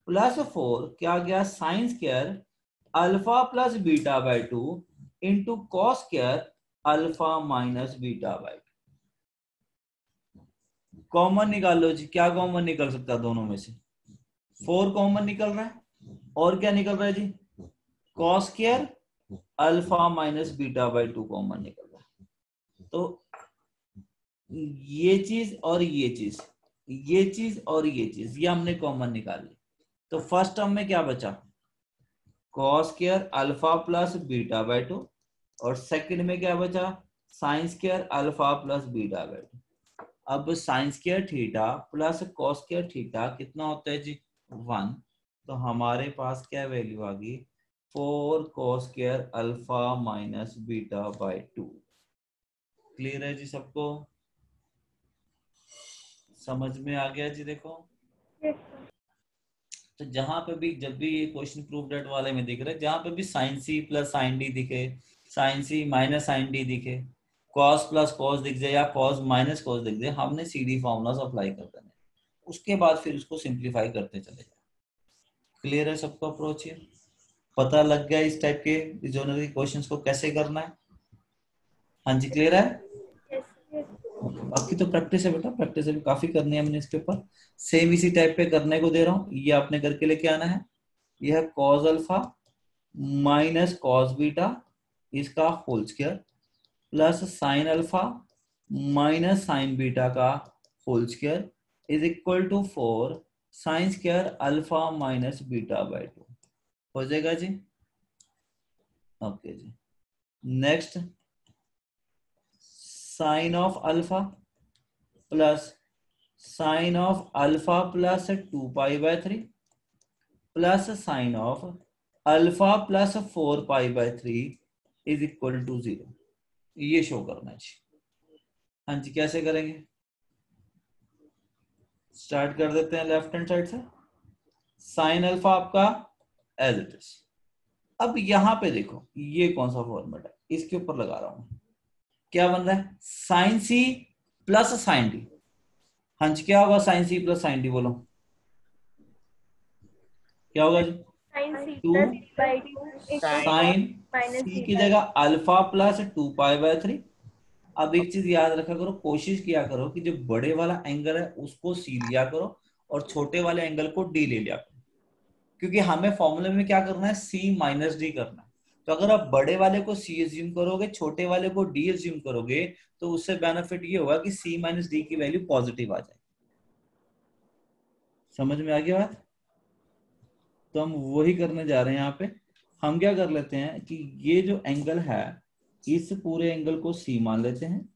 plus 4 क्या गया sign square alpha plus beta by 2 into cos square alpha minus beta by 2। Common निकाल लो जी, क्या कॉमन निकल सकता है दोनों में से? 4 कॉमन निकल रहा है, और क्या निकल रहा है जी cos square alpha minus beta by 2 common निकल रहा है। तो ये चीज और ये चीज, ये चीज और ये चीज, ये हमने कॉमन निकाल ली। तो फर्स्ट टर्म में क्या बचा cos square alpha plus beta by 2, और सेकंड में क्या बचा sign square alpha plus beta by 2। अब sine square theta plus cos square theta कितना होता है जी 1। तो हमारे पास क्या वैल्यू आ गई 4 cos square alpha minus beta by 2। Clear है जी सबको? समझ में आ गया जी? देखो यस सर। तो जहां पे भी जब भी ये क्वेश्चन प्रूफ डेट वाले में दिख रहा है, जहां पे भी साइन सी प्लस साइन डी दिखे, साइन सी माइनस साइन डी दिखे, कॉस प्लस कॉस दिख जाए या कॉस माइनस कॉस दिख जाए, हमने सीडी फॉर्मूलास अप्लाई कर देने, उसके बाद फिर उसको सिंप्लीफाई करते चले जाए। क्लियर है सबको अप्रोच? ये पता लग गया इस टाइप के रिजोनरी क्वेश्चंस को कैसे करना है? हाँ जी, क्लियर है? Yes yes. बाकी तो प्रैक्टिस है बेटा, प्रैक्टिस अभी काफी करनी है हमने इसके ऊपर। सेम इसी टाइप पे करने को दे रहा हूँ, ये आपने करके लेके आना है। यह है cos alpha minus cos beta इसका whole square plus sine alpha minus sine beta का whole square is equal to 4 sine square alpha minus beta by 2 हो जाएगा जी। ओके जी, next sine of alpha plus sine of alpha plus 2 pi by 3 plus sine of alpha plus 4π/3 is equal to 0, ये show करना है जी। हाँ जी, कैसे करेंगे? स्टार्ट कर देते हैं लेफ्ट हैंड साइड से। साइन अल्फा आपका एज इट इज। अब यहां पे देखो ये कौन सा फॉर्मेट है, इसके ऊपर लगा रहा हूं। क्या बन रहा है? साइन सी प्लस साइन डी। हाँ जी, क्या होगा साइन सी प्लस साइन डी? बोलो क्या होगा जी? Sine C two plus D by two sine minus C D की बाई जगह अल्फा प्लस 2π/3। अब एक चीज याद रखा करो, कोशिश किया करो कि जो बड़े वाला एंगल है उसको सी लिया करो और छोटे वाले एंगल को डी ले लिया करो, क्योंकि हमें फॉर्मूले में क्या करना है? सी माइनस डी करना है। तो अगर आप बड़े वाले को सी एज्यूम करोगे, छोटे वाले को डी एज्यूम करोगे, तो उससे बेनिफिट ये होगा कि सी माइनस डी की वैल्यू पॉजिटिव आ जाए। समझ में आ गया बात? तो हम वही करने जा रहे हैं यहाँ पे। हम क्या कर लेते हैं कि ये जो एंगल है इस पूरे एंगल को सी मान लेते हैं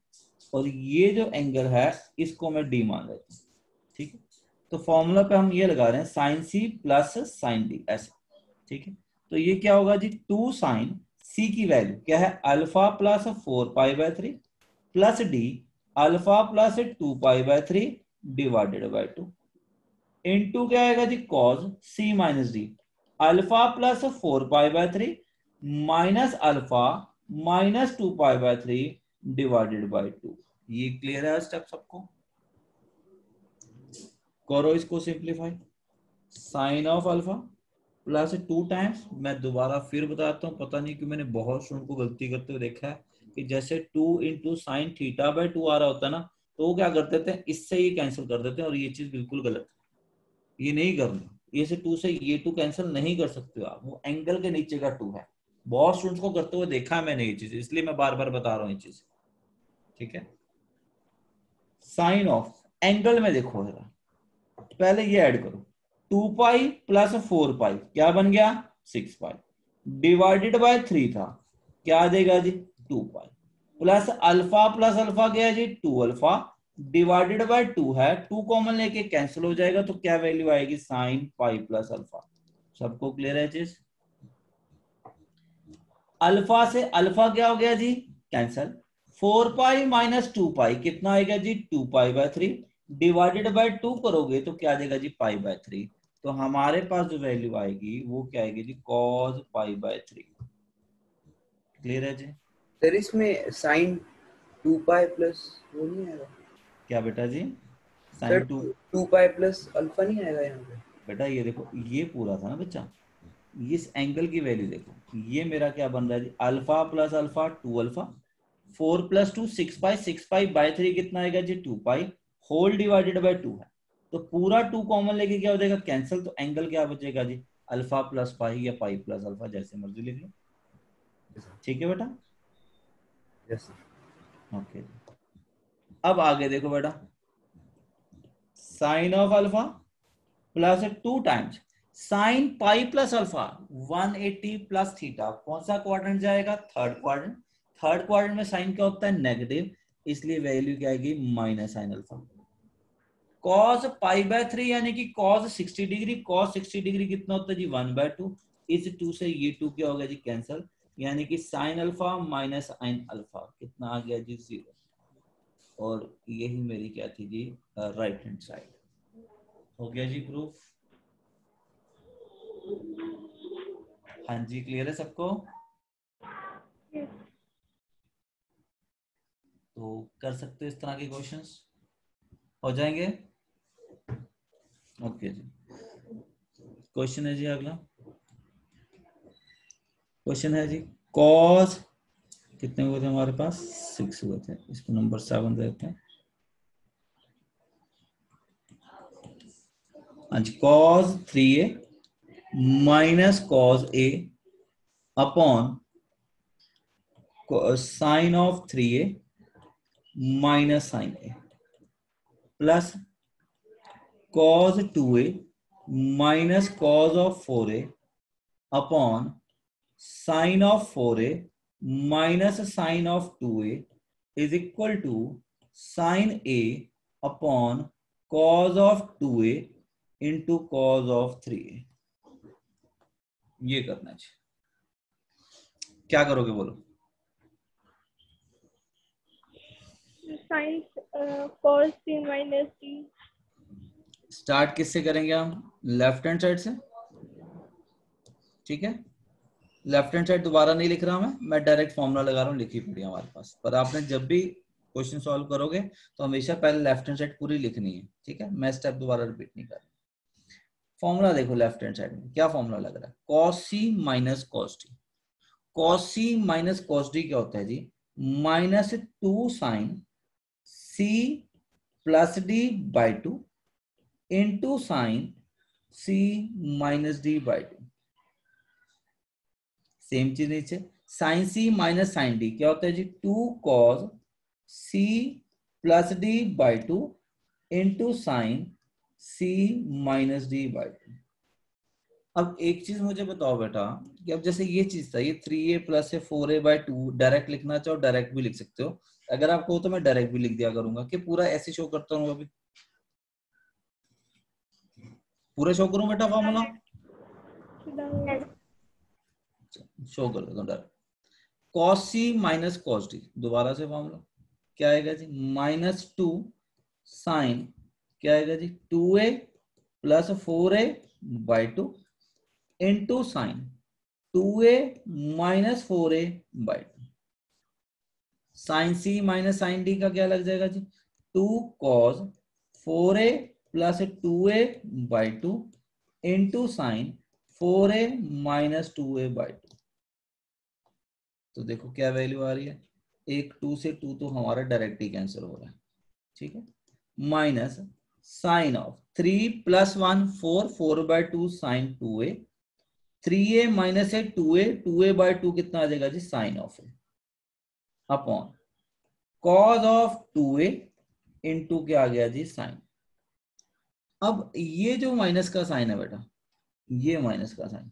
और ये जो एंगल है इसको मैं डी मान लेता हूँ। ठीक है, तो फॉर्मूला पे हम ये लगा रहे हैं साइन सी प्लस साइन डी ऐसे। ठीक है, तो ये क्या होगा जी? 2 साइन सी की वैल्यू क्या है? Alpha plus 4π/3 plus D alpha plus 2π/3 divided by 2 into क्या आएगा जी? Cos C minus D alpha plus 4π/3 minus alpha minus 2π/3 divided by 2। ये क्लियर है स्टेप सबको? करो इसको simplify. Sine of alpha plus 2 times, मैं दोबारा फिर बताता हूँ, पता नहीं क्यों मैंने बहुत स्टूडेंट को गलती करते हुए देखा है कि जैसे 2 इंटू साइन थीटा बाई 2 आ रहा होता है ना, तो वो क्या कर देते हैं? इससे ये कैंसिल कर देते हैं और ये चीज बिल्कुल गलत है, ये नहीं करना। ये से 2 से ये 2 कैंसिल नहीं कर सकते हो आप, वो एंगल के नीचे का 2 है। बहुत स्टूडेंट्स को करते हुए देखा है मैंने ये चीज, इसलिए मैं बार बार बता रहा हूँ ये चीज। ठीक है, साइन ऑफ एंगल में देखो जरा, पहले ये ऐड करो, 2π प्लस 4π क्या बन गया? 6π डिवाइडेड बाय 3 था, क्या आ जाएगा जी? 2π प्लस अल्फा क्या है जी? 2 अल्फा डिवाइडेड बाय 2 है, 2 कॉमन लेके कैंसिल हो जाएगा, तो क्या वैल्यू आएगी? Sign pi plus alpha. सबको क्लियर है चीज? अल्फा से अल्फा क्या हो गया जी? कैंसिल। 4π माइनस 2π कितना आएगा जी? 2π/3 डिवाइडेड बाय 2 करोगे तो क्या आ जाएगा जी? π/3। तो हमारे पास जो वैल्यू आएगी वो क्या आएगी जी? cos π/3। क्लियर है जी? सर इसमें साइन 2π प्लस वो नहीं आएगा? क्या बेटा जी? सर साइन 2 2π प्लस अल्फा नहीं आएगा यहाँ पे? बेटा ये देखो, ये पूरा था ना बच्चा, इस एंगल की वैल्यू देखो, ये मेरा क्या बन रहा है जी? Alpha plus alpha 2 alpha 4 plus 2 6π 6π/3 कितना आएगा जी? 2π होल डिवाइडेड बाय 2 है, तो पूरा 2 कॉमन लेके क्या हो जाएगा? कैंसिल। तो एंगल क्या बचेगा जी? अल्फा प्लस पाई या पाई प्लस अल्फा, जैसे मर्जी लिख लो। ठीक है बेटा? Yes sir. ओके, अब आगे देखो बेटा, sine of alpha plus 2 times sine pi plus alpha 180 plus theta, कौन सा क्वाड्रेंट जाएगा? Third quadrant. थर्ड क्वाड्रेंट में साइन क्या होता है? नेगेटिव, इसलिए वैल्यू क्या आएगी? Minus sine alpha. cos π/3 यानी कि cos 60 डिग्री, cos 60 डिग्री कितना होता है जी? 1/2। इस 2 से ये 2 क्या हो गया जी? कैंसिल, यानी कि sign alpha minus sine alpha कितना आ गया जी? 0। और यही मेरी क्या थी जी? Right hand side. हो गया जी प्रूफ? हाँ जी, क्लियर है सबको? तो कर सकते हो इस तरह के क्वेश्चंस, हो जाएंगे। ओके जी, क्वेश्चन है जी अगला। क्वेश्चन है जी cos कितने हुए थे हमारे पास? 6 हुए थे, इसको नंबर 7 देते हैं। आज cos 3a minus cos a upon sine of 3a minus sine a plus cos 2a minus cos of 4a upon sine of 4a minus sine of 2a is equal to sine a upon cos of 2a into cos of 3a। ये करना चाहिए। क्या करोगे बोलो? Sine cos c minus d। Start किससे करेंगे हम? Left hand side से, ठीक है। लेफ्ट हैंड साइड दोबारा नहीं लिख रहा मैं डायरेक्ट फॉर्मूला लगा रहा हूँ, लिखी पड़ी हमारे पास। पर आपने जब भी क्वेश्चन सॉल्व करोगे तो हमेशा पहले लेफ्ट हैंड साइड पूरी लिखनी है, ठीक है। मैं स्टेप दोबारा रिपीट नहीं कर रहा। फॉर्मूला देखो लेफ्ट हैंड साइड में क्या फॉर्मूला लग रहा है, cos c minus cos d। cos c minus cos d क्या होता है जी? -2 sin c plus d by 2 into sine c minus d by 2। Same चीज नीचे, sine c minus sine d क्या होता है जी? 2 cos c plus d by 2 into sine c minus d by 2। अब एक चीज मुझे बताओ बेटा कि अब जैसे ये चीज था, ये 3a प्लस है 4a बाई 2, डायरेक्ट लिखना चाहो डायरेक्ट भी लिख सकते हो। अगर आपको हो तो मैं डायरेक्ट भी लिख दिया करूंगा कि पूरा ऐसे शो करता हूँ। अभी पूरा शो करूं बेटा फॉर्मूला? शो कर देता हूँ direct. cos c minus cos d, दोबारा से फॉर्मूला क्या आएगा जी? -2 साइन क्या आएगा जी? 2a plus 4a by 2 into sine 2a minus 4a by 2। Sine c minus sine d का क्या लग जाएगा जी? 2 cos 4a plus 2a by 2 into sine 4a minus 2a by 2। तो देखो क्या वैल्यू आ रही है, एक 2 से 2 तो हमारा डायरेक्ट ही कैंसिल हो रहा है, ठीक है। Minus sine of 3 plus 1 4, 4 by 2 sine 2a, 3a minus है 2a, 2a बाई 2 कितना आ जाएगा जी? Sine of A, upon cos of 2a into क्या आ गया जी? साइन। अब ये जो माइनस का साइन है बेटा, ये माइनस का साइन,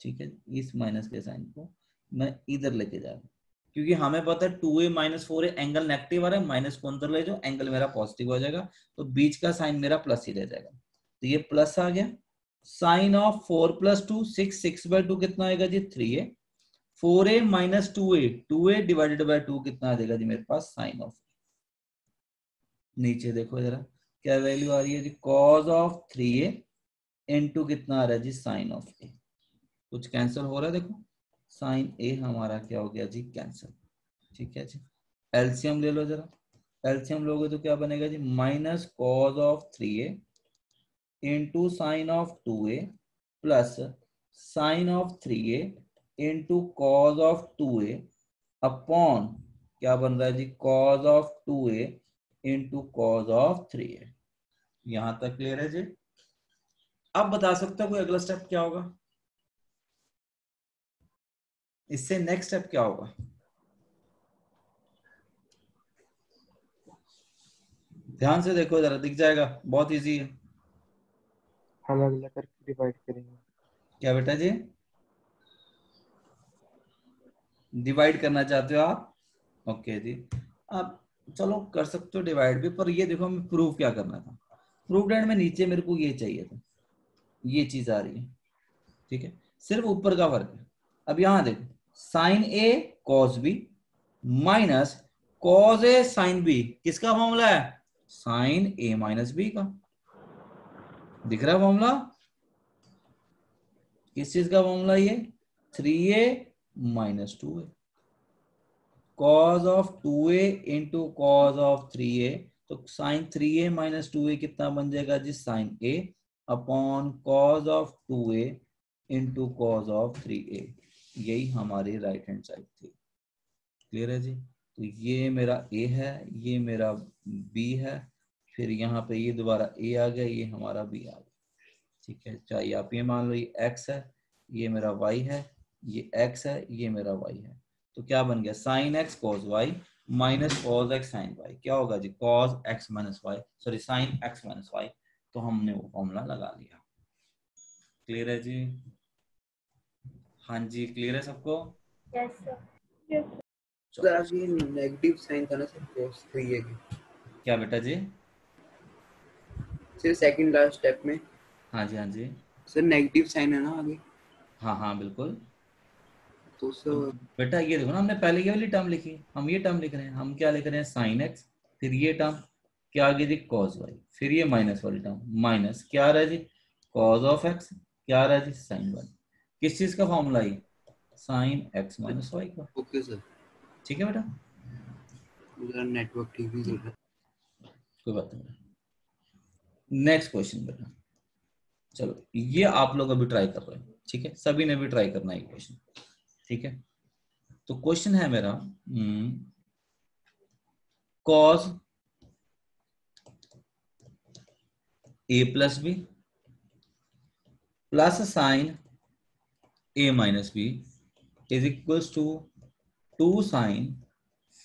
ठीक है, इस माइनस के साइन को मैं इधर लेके जा रहा हूँ, क्योंकि हमें पता है 2a minus 4a angle negative आ रहा है, माइनस को अंदर ले जाओ एंगल मेरा पॉजिटिव हो जाएगा, तो बीच का साइन मेरा प्लस ही रह जाएगा। तो ये प्लस आ गया। साइन ऑफ 4 प्लस 2 6, 6 बाई 2 कितना आएगा जी? 3a। 4a minus 2a, 2a divided by 2 कितना आ जाएगा जी मेरे पास? Sign of. नीचे देखो जरा क्या वैल्यू आ रही है जी? कॉज ऑफ 3a इंटू कितना आ रहा है जी? साइन ऑफ ए। कुछ कैंसिल हो रहा है देखो, साइन ए हमारा क्या हो गया जी? कैंसिल, ठीक है जी। एलसीएम ले लो जरा, एलसीएम लोगे तो क्या बनेगा जी? Minus cos of 3a into sine of 2a plus sine of 3a into cos of 2a upon क्या बन रहा है जी? Cos of 2a into cos of 3a। यहां तक क्लियर है जी? अब बता सकते हो कोई अगला स्टेप क्या होगा? इससे नेक्स्ट स्टेप क्या होगा? ध्यान से देखो जरा, दिख जाएगा, बहुत इजी है। अलग अलग करके डिवाइड करेंगे। क्या बेटा जी? डिवाइड करना चाहते हो आप? ओके जी, आप चलो कर सकते हो डिवाइड भी, पर ये देखो हमें प्रूव क्या करना था। प्रूफ डेट में नीचे मेरे को ये चाहिए था, ये चीज आ रही है, ठीक है, सिर्फ ऊपर का फर्क है। अब यहां देखो, साइन ए कॉस बी माइनस कॉस ए साइन बी, किसका फॉर्मूला है? साइन ए माइनस बी का। दिख रहा है फॉर्मूला? किस चीज का फॉर्मूला ये? 3a minus 2a, cos of 2a into cos of 3a, तो साइन 3a माइनस 2a कितना बन जाएगा जी? Sine a upon cos of 2a into cos of 3a। यही हमारी राइट हैंड साइड थी। क्लियर है जी? तो ये मेरा a है, ये मेरा b है, फिर यहाँ पे ये दोबारा a आ गया, ये हमारा b आ गया, ठीक है। चाहे आप ये मान लो ये x है, ये मेरा y है, ये x है, ये मेरा y है, तो क्या बन गया? Sine x cos y minus cos x sine y, क्या होगा जी? Cos x minus y, sorry sine x minus y। तो हमने वो फॉर्मूला लगा लिया। क्लियर है जी? हाँ जी, क्लियर है सबको? Yes sir. यस सर अभी नेगेटिव साइन था ना सर cos 3a की, क्या बेटा जी? सिर्फ सेकंड लास्ट स्टेप में हाँ जी, हाँ जी, सर नेगेटिव साइन है ना आगे? हाँ हाँ बिल्कुल। तो सर बेटा ये देखो ना, हमने पहले ये वाली टर्म लिखी, हम ये टर्म लिख रहे हैं, हम क्या लिख रहे हैं, साइन एक्स, फिर ये टर्म क्या आ गई जी, कॉस वाई, फिर ये माइनस वाली टर्म, माइनस क्या आ रहा है जी, कॉस ऑफ एक्स, क्या आ रहा है जी, साइन वाई। किस चीज का फॉर्मूला है, साइन एक्स माइनस वाई का। ओके सर, ठीक है बेटा, मेरा नेटवर्क ठीक नहीं चल रहा। कोई बात नहीं। नेक्स्ट क्वेश्चन बेटा, चलो ये आप लोग अभी ट्राई कर रहे हैं, ठीक है, सभी ने भी ट्राई करना है क्वेश्चन, ठीक है। तो क्वेश्चन है मेरा cos A plus B plus sine A minus B is equals to 2 sine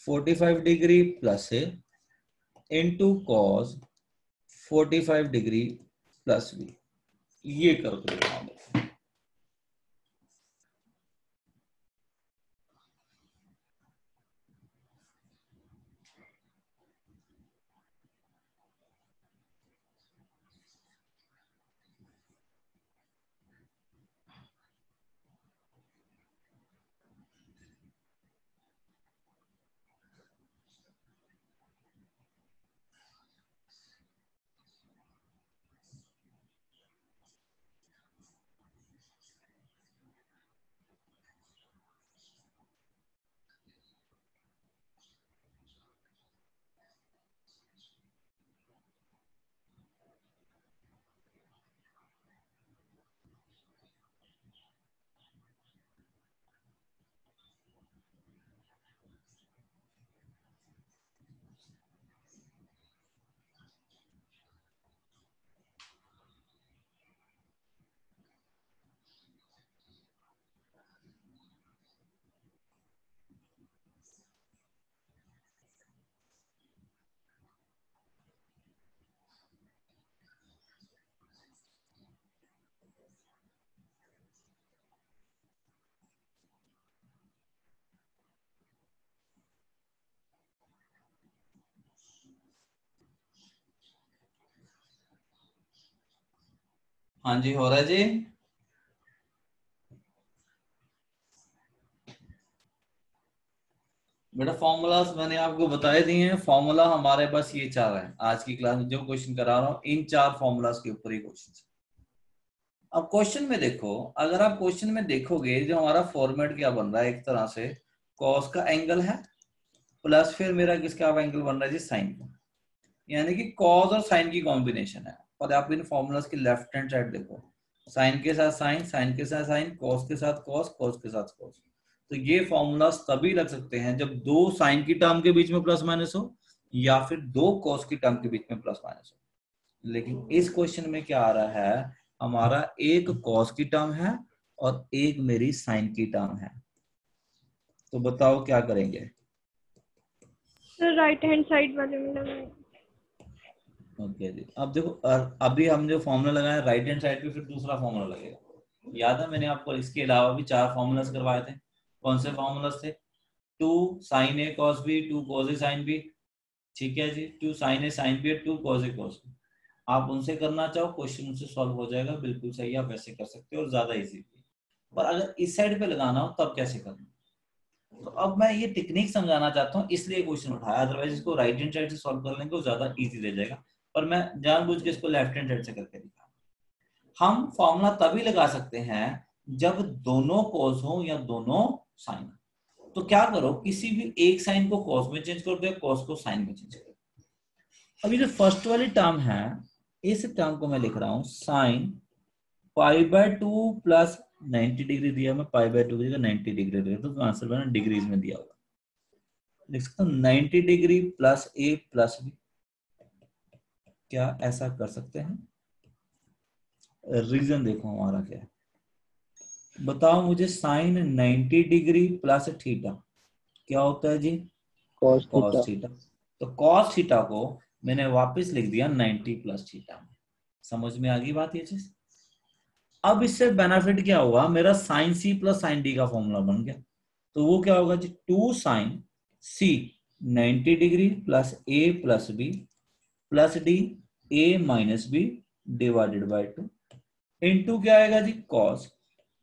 45 degree plus A into cos 45 degree plus B. ये कर दो। हाँ जी, हो रहा है जी। बेटा फॉर्मूलाज मैंने आपको बताए दिए हैं, फॉर्मूला हमारे पास ये 4 है। आज की क्लास में जो क्वेश्चन करा रहा हूँ इन 4 फॉर्मूलाज के ऊपर ही क्वेश्चन। अब क्वेश्चन में देखो, अगर आप क्वेश्चन में देखोगे जो हमारा फॉर्मेट क्या बन रहा है, एक तरह से कॉस का एंगल है प्लस फिर मेरा किसका एंगल बन रहा है जी, साइन का, यानी कि कॉस और साइन की कॉम्बिनेशन है। और आप इन फॉर्मूलाज की लेफ्ट हैंड साइड देखो, साइन के साथ साइन, साइन के साथ साइन, कॉस के साथ कॉस, कॉस के साथ कॉस। तो ये फॉर्मूलाज तभी लग सकते हैं जब 2 साइन की टर्म के बीच में प्लस माइनस हो या फिर 2 कॉस की टर्म के बीच में प्लस माइनस हो। लेकिन इस क्वेश्चन में क्या आ रहा है, हमारा एक कॉस की टर्म है और एक मेरी साइन की टर्म है। तो बताओ क्या करेंगे। सर राइट हैंड साइड वाले में लगाएं। ओके जी, अब देखो अभी हम जो फॉर्मूला लगाया राइट हैंड साइड पे, फिर दूसरा फॉर्मूला लगेगा। याद है मैंने आपको इसके अलावा भी 4 फॉर्मूलास करवाए थे। कौन से फॉर्मूलास थे, 2 sign A cos B, 2 cos A sine B, ठीक है जी, 2 sign A sine B, 2 cos A cos B. आप उनसे करना चाहो क्वेश्चन उनसे सॉल्व हो जाएगा, बिल्कुल सही, आप वैसे कर सकते हो और ज्यादा इजी। पर अगर इस साइड पे लगाना हो तब कैसे करना। तो अब मैं ये टेक्निक समझाना चाहता हूँ, इसलिए क्वेश्चन उठाया, अदरवाइज इसको राइट हैंड साइड से सॉल्व कर लेंगे वो ज्यादा इजी रह जाएगा। पर मैं जानबूझ के इसको लेफ्ट हैंड साइड से करके दिखा। हम फॉर्मूला तभी लगा सकते हैं जब दोनों कॉस हो या दोनों साइन। तो क्या करो, किसी भी एक साइन को कॉस में चेंज कर दो, कॉस को साइन में चेंज कर दो। अभी जो फर्स्ट वाली टर्म है, इस टर्म को मैं लिख रहा हूं साइन π/2 प्लस 90 डिग्री दिया, मैं π/2 की जगह 90 डिग्री दिया, तो आंसर मैंने डिग्रीज में दिया होगा। लिख सकता हूं 90 degree plus A plus B. क्या ऐसा कर सकते हैं। रीजन देखो हमारा क्या है, बताओ मुझे। साइन 90 डिग्री प्लस थीटा क्या होता है जी, cos कॉस theta. थीटा। तो कॉस थीटा को मैंने वापस लिख दिया 90 प्लस थीटा। समझ में आ गई बात ये चीज। अब इससे बेनिफिट क्या हुआ, मेरा साइन सी प्लस साइन डी का फॉर्मूला बन गया। तो वो क्या होगा जी, 2 sine C 90 degree plus A plus B plus D A minus B divided by 2 into क्या आएगा जी, cos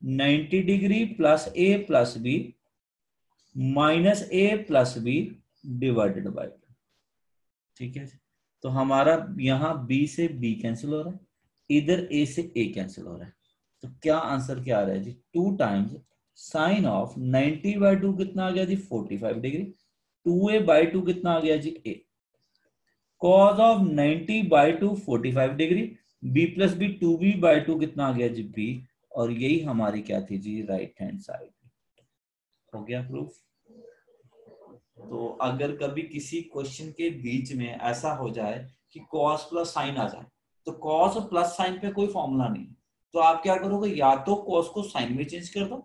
90 degree plus A plus B minus A plus B divided by, ठीक है। तो हमारा यहाँ बी से बी कैंसिल हो रहा है, इधर ए से ए कैंसिल हो रहा है, तो क्या आंसर क्या आ रहा है जी, 2 टाइम्स साइन ऑफ 90/2 कितना आ गया जी 45 डिग्री, 2a/2 कितना आ गया जी a, cos of 90/2 45 degree, b plus B 2b/2 कितना आ गया जी b, और यही हमारी क्या थी जी राइट हैंड साइड। हो गया प्रूफ। तो अगर कभी किसी क्वेश्चन के बीच में ऐसा हो जाए कि कॉस प्लस साइन आ जाए, तो कॉस और प्लस साइन पे कोई फॉर्मूला नहीं है, तो आप क्या करोगे, या तो कॉस को साइन में चेंज कर दो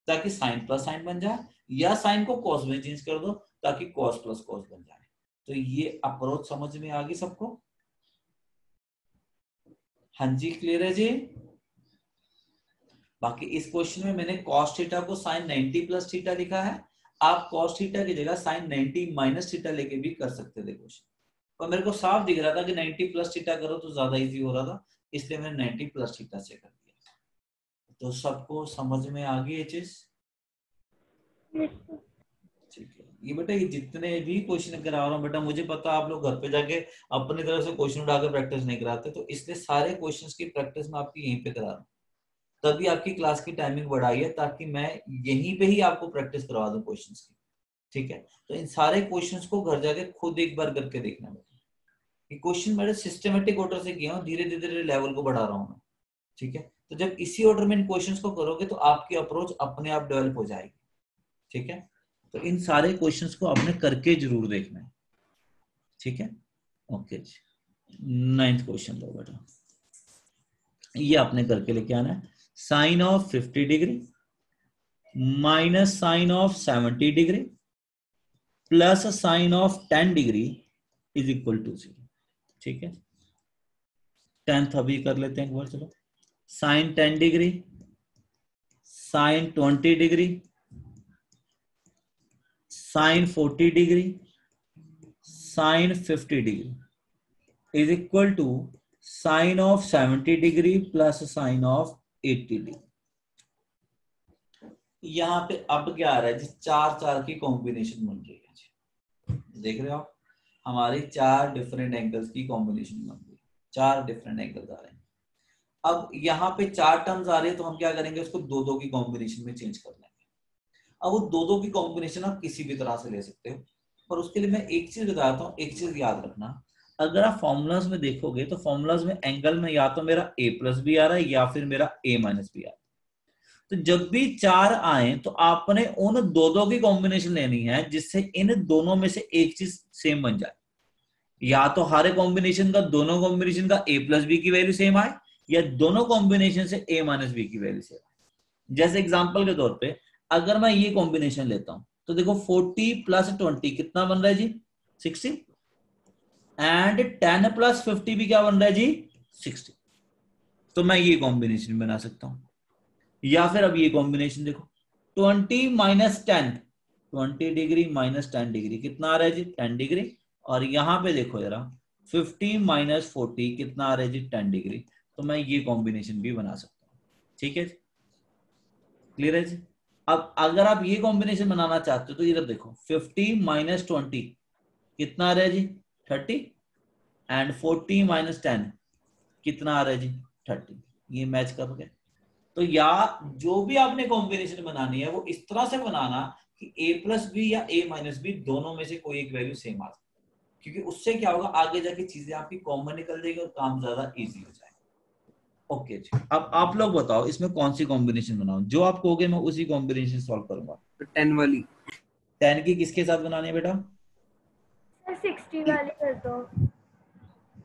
ताकि साइन प्लस साइन बन जाए, या साइन को कॉस में चेंज कर दो ताकि कॉस प्लस कॉस बन जाए। तो ये अप्रोच समझ में आ गई सबको? हाँ जी, क्लियर है जी। बाकी इस क्वेश्चन में मैंने cos थीटा को sin 90 प्लस थीटा लिखा है, आप cos थीटा की जगह sin 90 माइनस थीटा लेके भी कर सकते थे क्वेश्चन, पर मेरे को साफ दिख रहा था कि 90 प्लस थीटा करो तो ज्यादा इजी हो रहा था, इसलिए मैंने 90 प्लस थीटा से कर दिया। तो सबको समझ में आ गई ये चीज? ठीक है। ये बेटा ये जितने भी क्वेश्चन करा रहा हूँ बेटा, मुझे पता आप लोग घर पे जाके अपनी तरफ से क्वेश्चन उठाकर प्रैक्टिस नहीं कराते, तो इसलिए सारे क्वेश्चंस की प्रैक्टिस मैं आपकी यहीं पे करा रहा हूँ, तभी आपकी क्लास की टाइमिंग बढ़ाई है ताकि मैं यहीं पे ही आपको प्रैक्टिस करवा दूं क्वेश्चंस की, ठीक है। तो इन सारे क्वेश्चंस को घर जाके खुद एक बार करके देखना बेटा, ये क्वेश्चन मेरे सिस्टमेटिक ऑर्डर से किया हूं, धीरे धीरे लेवल को बढ़ा रहा हूं मैं, ठीक है। तो जब इसी ऑर्डर में इन क्वेश्चंस को करोगे तो आपकी अप्रोच अपने आप डेवलप हो जाएगी, ठीक है। तो इन सारे क्वेश्चंस को आपने करके जरूर देखना है, ठीक है। ओके जी, 9th क्वेश्चन लो बेटा, ये आपने करके लेके आना है। Sine of 50 degree minus sine of 70 degree plus sine of 10 degree is equal to 0, ठीक है। 10th अभी कर लेते हैं एक बार, चलो। Sine 10 degree, sine 20 degree, sine 40 degree, sine 50 degree is equal to sine of 70 degree plus sine of 80 degree. यहाँ पे अब क्या आ रहा है जी, 4 की कॉम्बिनेशन बन रही है जी, देख रहे हो आप, हमारी 4 डिफरेंट एंगल्स की कॉम्बिनेशन बन रही है, 4 डिफरेंट एंगल्स आ रहे हैं। अब यहाँ पे 4 टर्म्स आ रही है, तो हम क्या करेंगे, उसको 2 की कॉम्बिनेशन में चेंज कर लेंगे। अब वो 2 की कॉम्बिनेशन आप किसी भी तरह से ले सकते हो, पर उसके लिए मैं एक चीज बताता हूँ, एक चीज याद रखना, अगर आप फॉर्मूलाज में देखोगे तो फॉर्मूलाज में एंगल में या तो मेरा a प्लस बी आ रहा है या फिर मेरा a माइनस बी आ रहा है। तो जब भी 4 आए तो आपने उन 2 की कॉम्बिनेशन लेनी है जिससे इन दोनों में से एक चीज सेम बन जाए, या तो हर कॉम्बिनेशन का दोनों कॉम्बिनेशन का a प्लस बी की वैल्यू सेम आए, या दोनों कॉम्बिनेशन से a माइनस बी की वैल्यू सेम आए। जैसे एग्जांपल के तौर पे अगर मैं ये कॉम्बिनेशन लेता हूं तो देखो 40 प्लस 20 कितना बन रहा है जी 60, एंड 10 प्लस 50 भी क्या बन रहा है जी 60। तो मैं ये कॉम्बिनेशन बना सकता हूं, या फिर अब ये कॉम्बिनेशन देखो 20 माइनस 10, 20 डिग्री माइनस 10 डिग्री कितना आ रहा है जी 10 डिग्री, और यहां पे देखो जरा 50 माइनस 40 कितना आ रहा है जी 10 डिग्री। तो मैं ये कॉम्बिनेशन भी बना सकता हूं, ठीक है, क्लियर है जी। अब अगर आप ये कॉम्बिनेशन बनाना चाहते हो तो इधर देखो 50 माइनस 20 कितना आ रहा है जी 30, एंड 40 माइनस 10 कितना आ रहा है जी 30, ये मैच करोगे। तो या जो भी आपने कॉम्बिनेशन बनानी है वो इस तरह से बनाना कि a प्लस बी या a माइनस बी दोनों में से कोई एक वैल्यू सेम आ जाए, क्योंकि उससे क्या होगा आगे जाके चीजें आपकी कॉमन निकल जाएगी और काम ज्यादा इजी हो जाएगा। ओके जी, अब आप लोग बताओ इसमें कौन सी कॉम्बिनेशन बनाऊं, जो आप कहोगे मैं उसी कॉम्बिनेशन सॉल्व करूंगा। 10 वाली 10 की किसके साथ बनानी है बेटा? 60 वाली कर दो।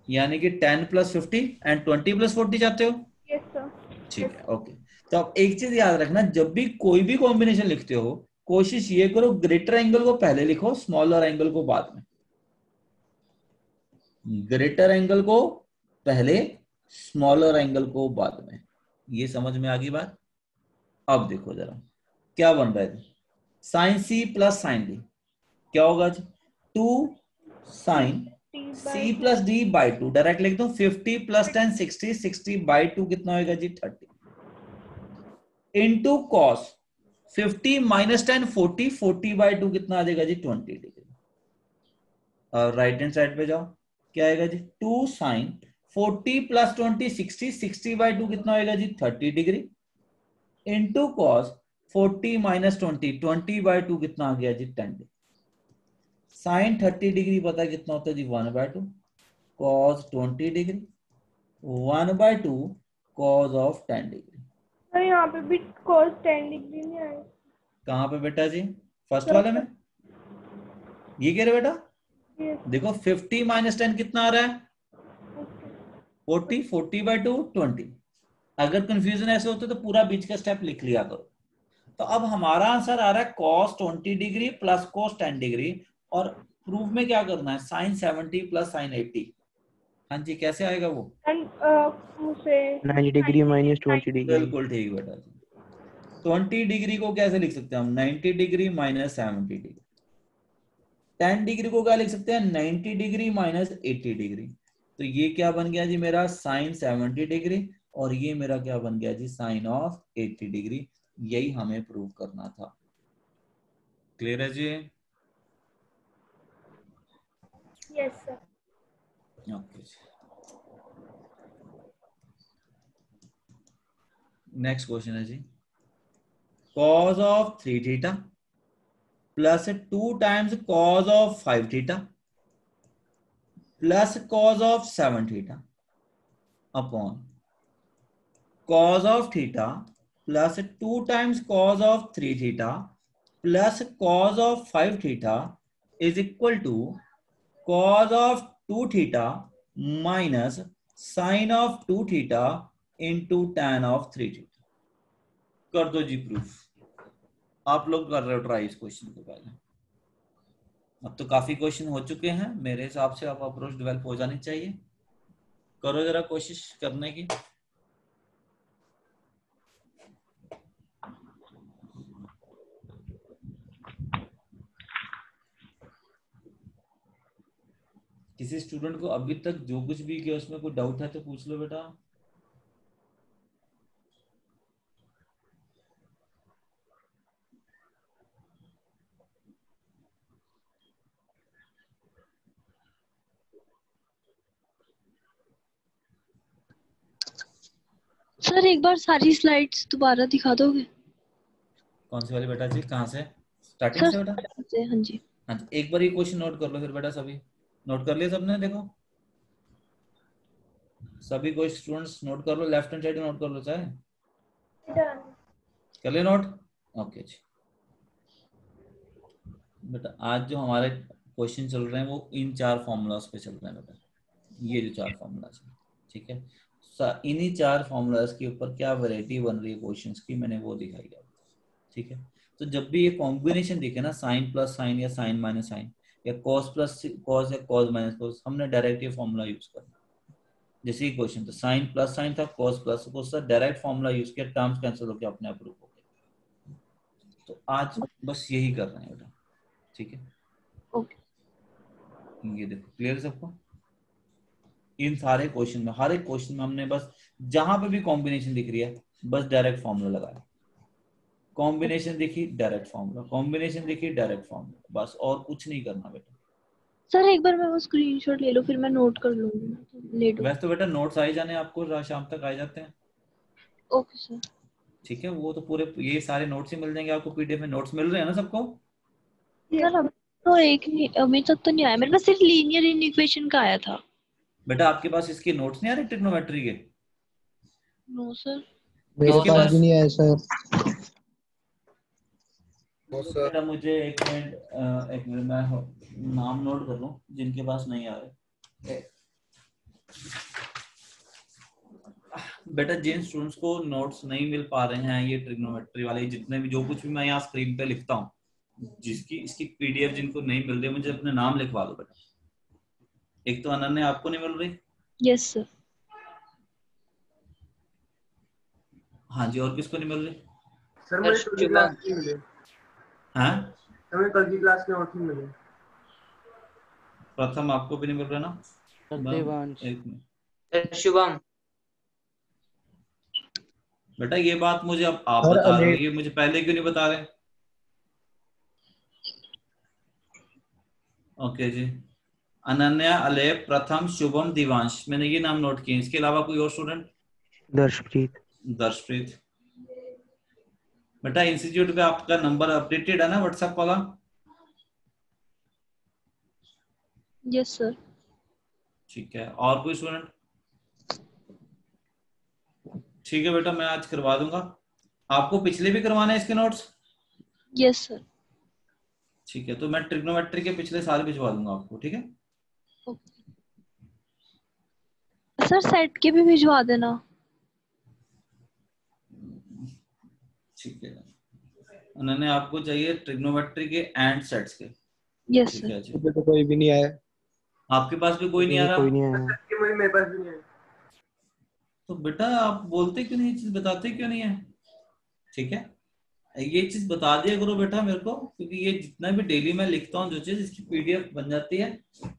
यानी कि 10 प्लस 50 एंड 20 प्लस 40 चाहते हो? Yes sir. ठीक है, ओके। तो अब एक चीज याद रखना, जब भी कोई भी कॉम्बिनेशन लिखते हो कोशिश ये करो ग्रेटर एंगल को पहले लिखो, स्मॉलर एंगल को बाद में। ग्रेटर एंगल को पहले, स्मॉलर एंगल को बाद में। ये समझ में आ गई बात? अब देखो जरा क्या बन रहा है, साइन सी प्लस साइन डी क्या होगा जी 2 sine C plus D by 2, direct लिख दो 50 प्लस 10 60, 60 बाई 2 कितना होगा जी 30। इंटू कॉस 50 माइनस 10 40, 40/2 कितना आ जाएगा जी 20 डिग्री। और राइट हैंड साइड पे जाओ, क्या आएगा जी 2 साइन 40 प्लस 20 60, 60/2 कितना आएगा जी 30 डिग्री इंटू कॉस 40 माइनस 20, 20/2 कितना आ गया जी 10 डिग्री। साइन 30 डिग्री पता है कितना होता है जी 1/2, cos 20 degree 1/2 cos of 10 degree. तो यहाँ पे भी cos 10 डिग्री नहीं आएगा। कहाँ पे बेटा जी? फर्स्ट वाले में ये कह रहे बेटा? ये देखो 50 माइनस 10 कितना आ रहा है 40, 40/2 20। अगर कंफ्यूजन ऐसे होते तो पूरा बीच का स्टेप लिख लिया करो। तो अब हमारा आंसर आ रहा है cos 20 degree plus cos 10 degree, और प्रूफ में क्या करना है sin 70 प्लस sin 80। हाँ जी, कैसे आएगा वो? मुझे 90 डिग्री माइनस 20 डिग्री। बिल्कुल ठीक बेटा जी। 20 डिग्री को कैसे लिख सकते हैं हम? 90 डिग्री माइनस 70 डिग्री। 10 डिग्री को क्या लिख सकते हैं? 90 डिग्री माइनस 80 डिग्री। तो ये क्या बन गया जी मेरा साइन 70 डिग्री, और ये मेरा क्या बन गया जी साइन ऑफ 80 डिग्री। यही हमें प्रूव करना था। क्लियर है जी? Yes sir. Okay, next question है जी cos of 3 theta plus 2 times cos of 5 theta plus cos of 7 theta upon cos of theta plus 2 times cos of 3 theta plus cos of 5 theta is equal to cos of 2 theta minus sin of 2 theta into tan of 3 theta। कर दो जी proof. आप लोग कर रहे हो try इस question को पहले। अब तो काफी क्वेश्चन हो चुके हैं, मेरे हिसाब से अब अप्रोच डेवलप हो जानी चाहिए। करो जरा कोशिश करने की। किसी स्टूडेंट को अभी तक जो कुछ भी किया उसमें कोई डाउट है तो पूछ लो बेटा। सर एक बार सारी स्लाइड्स दोबारा दिखा दोगे? कौन सी वाली बेटा जी? कहाँ से? स्टार्टिंग सर से बेटा? से, हाँ जी। हाँ जी, एक बार ये क्वेश्चन नोट कर लो फिर बेटा। सभी नोट कर लिया सबने? देखो सभी कोई स्टूडेंट्स नोट कर लो, लेफ्ट हैंड साइड नोट कर लो चाहे। कर ले नोट? ओके जी बेटा। आज जो हमारे क्वेश्चन चल रहे हैं वो इन 4 फॉर्मूलाज पे चल रहे हैं बेटा। ये जो 4 फॉर्मूलाज हैं, ठीक है। इन्हीं 4 फॉर्मूलाज के ऊपर क्या वैरायटी बन रही है क्वेश्चंस की, मैंने वो दिखाई है, ठीक है। तो जब भी ये कॉम्बिनेशन दिखे ना, साइन प्लस साइन या साइन माइनस साइन या कॉस प्लस कॉस या कॉस माइनस कॉस, हमने डायरेक्ट ये फॉर्मूला यूज करना। जैसे ही क्वेश्चन था साइन प्लस साइन था, कॉस प्लस कॉस था, डायरेक्ट फॉर्मूला यूज किया, टर्म्स कैंसिल होकर अपने आप प्रूफ हो गए। तो आज बस यही कर रहे हैं बेटा, ठीक है। ओके। ये देखो क्लियर सबको? इन सारे क्वेश्चन में, हर एक क्वेश्चन में हमने बस जहां पे भी कॉम्बिनेशन दिख रही है बस डायरेक्ट फॉर्मूला लगाया। कॉम्बिनेशन देखी डायरेक्ट फॉर्मूला, कॉम्बिनेशन देखी डायरेक्ट फॉर्मूला, बस और कुछ नहीं करना बेटा। सर एक बार मैं वो स्क्रीनशॉट ले लो फिर मैं नोट कर लूंगी लेट। वैसे तो बेटा नोट्स आ ही जाने आपको, शाम तक आ जाते हैं, ओके सर। ठीक है। वो तो पूरे ये सारे नोट्स ही मिल जाएंगे आपको पीडीएफ में। नोट्स मिल रहे हैं ना सबको? सर अभी तो अभी तक तो नहीं आया मेरे पास, सिर्फ लीनियर इक्वेशन का आया था। बेटा आपके पास इसके नोट्स नहीं आ रहे ट्रिग्नोमेट्री के? No sir. मेरे पास भी नहीं आया सर। बेटा मुझे एक मिनट मैं नाम नोट कर लूं जिनके पास नहीं आ रहे। बेटा जिन स्टूडेंट्स को नोट्स नहीं मिल पा रहे हैं, ये ट्रिग्नोमेट्री वाले जितने भी जो कुछ भी मैं यहाँ स्क्रीन पे लिखता हूँ, जिसकी इसकी पीडीएफ जिनको नहीं मिल रही, मुझे अपने नाम लिखवा दो बेटा। एक तो अनन्या आपको नहीं मिल रही? Yes sir. हाँ जी, और किसको नहीं मिल रही? सर मुझे कल की क्लास नहीं मिले। हाँ सर मुझे कल की क्लास के नोट्स नहीं मिले। प्रथम आपको भी नहीं मिल रहा ना? देवांश। एक मिनट। शुभम। बेटा ये बात मुझे अब आप सर बता रहे हो, अलेफ। ये मुझे पहले क्यों नहीं बता रहे? ओके जी। अनन्या, अलेप, प्रथम, शुभम, दिवांश, मैंने ये नाम नोट किए। इसके अलावा कोई और स्टूडेंट? दर्शप्रीत। दर्शप्रीत। बेटा इंस्टीट्यूट पे आपका नंबर अपडेटेड है ना व्हाट्सएप वाला? Yes sir. ठीक है, और कोई स्टूडेंट? ठीक है बेटा, मैं आज करवा दूंगा। आपको पिछले भी करवाने हैं इसके नोट्स? Yes sir. ठीक है, तो मैं ट्रिग्नोमेट्री के पिछले साल भिजवा दूंगा आपको, ठीक है? सर सेट के भी भिजवा देना। ठीक है, उन्होंने आपको चाहिए ट्रिग्नोमेट्री के एंड सेट्स के? यस ठीक सर। है जी। मुझे तो कोई भी नहीं आया। आपके पास भी कोई नहीं आ रहा? कोई नहीं आया। कि मुझे मेरे पास भी नहीं है। तो बेटा आप बोलते क्यों नहीं, चीज बताते क्यों नहीं है? ठीक है, ये चीज बता दिया करो बेटा मेरे को, क्योंकि ये जितना भी डेली मैं लिखता हूँ जो चीज, इसकी पीडीएफ बन जाती है,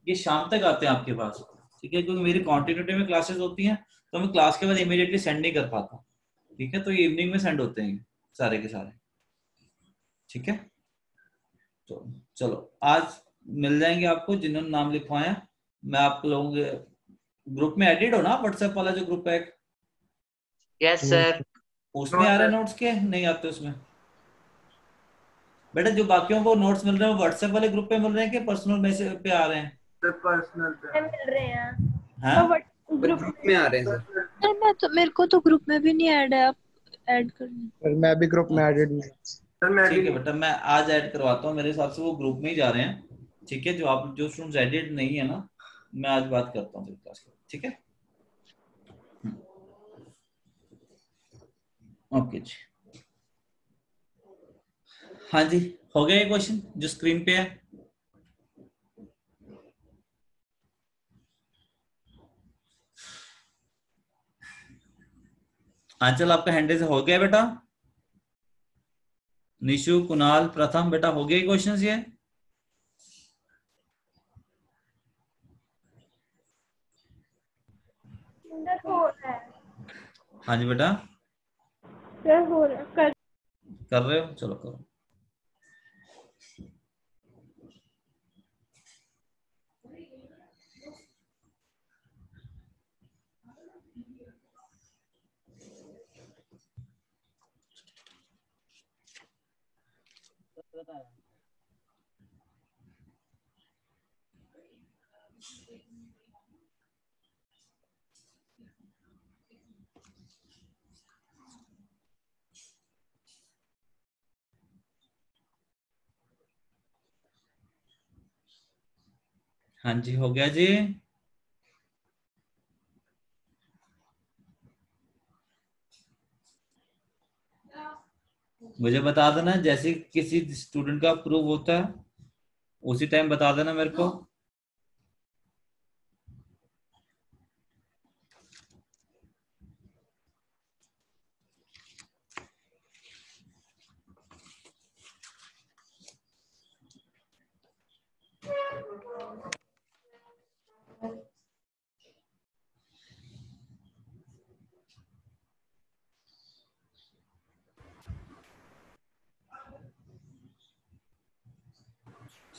ये शाम तक आते हैं आपके पास। ठीक है, क्योंकि मेरी कॉन्टिन्यूटी में क्लासेस होती हैं, तो मैं क्लास के बाद इमीडिएटली सेंड नहीं कर पाता। ठीक है, तो ये इवनिंग में सेंड होते हैं सारे के सारे। ठीक है, तो चलो आज मिल जाएंगे आपको जिन्होंने नाम लिखवाया। मैं आप लोगों के ग्रुप में एडिड हो ना, व्हाट्सएप वाला जो ग्रुप है? Yes sir. उसमें आ रहे नोट्स के नहीं आते उसमें? बेटा जो बाकियों को नोट्स मिल रहे हैं वो व्हाट्सएप वाले ग्रुप पे मिल रहे हैं कि पर्सनल मैसेज पे आ रहे हैं? सर पर्सनल पे मिल रहे हैं हाँ? तो ग्रुप ग्रुप में आ रहे हैं सर। सर मैं तो, मेरे को तो ग्रुप में भी नहीं ऐड है, आप ऐड कर लें। पर मैं भी ग्रुप में एडेड नहीं। सर मैं ठीक भी है बेटा, मैं आज ऐड करवाता हूँ, मेरे हिसाब से वो ग्रुप में ही जा रहे हैं। ठीक है, जो स्टूडेंट्स एडिड नहीं है ना, मैं आज बात करता हूँ क्लास की। ठीक है, ओके जी। हाँ जी, हो गया ये क्वेश्चन जो स्क्रीन पे है? आंचल आपका हैंडल से हो गया बेटा? निशु, कुणाल, प्रथम, बेटा हो गए क्वेश्चंस ये? हो रहा है हाँ जी बेटा, सर, हो रहा कर कर रहे हो, चलो करो। हाँ जी, हो गया जी। मुझे बता देना जैसे किसी स्टूडेंट का प्रूव होता है, उसी टाइम बता देना मेरे को।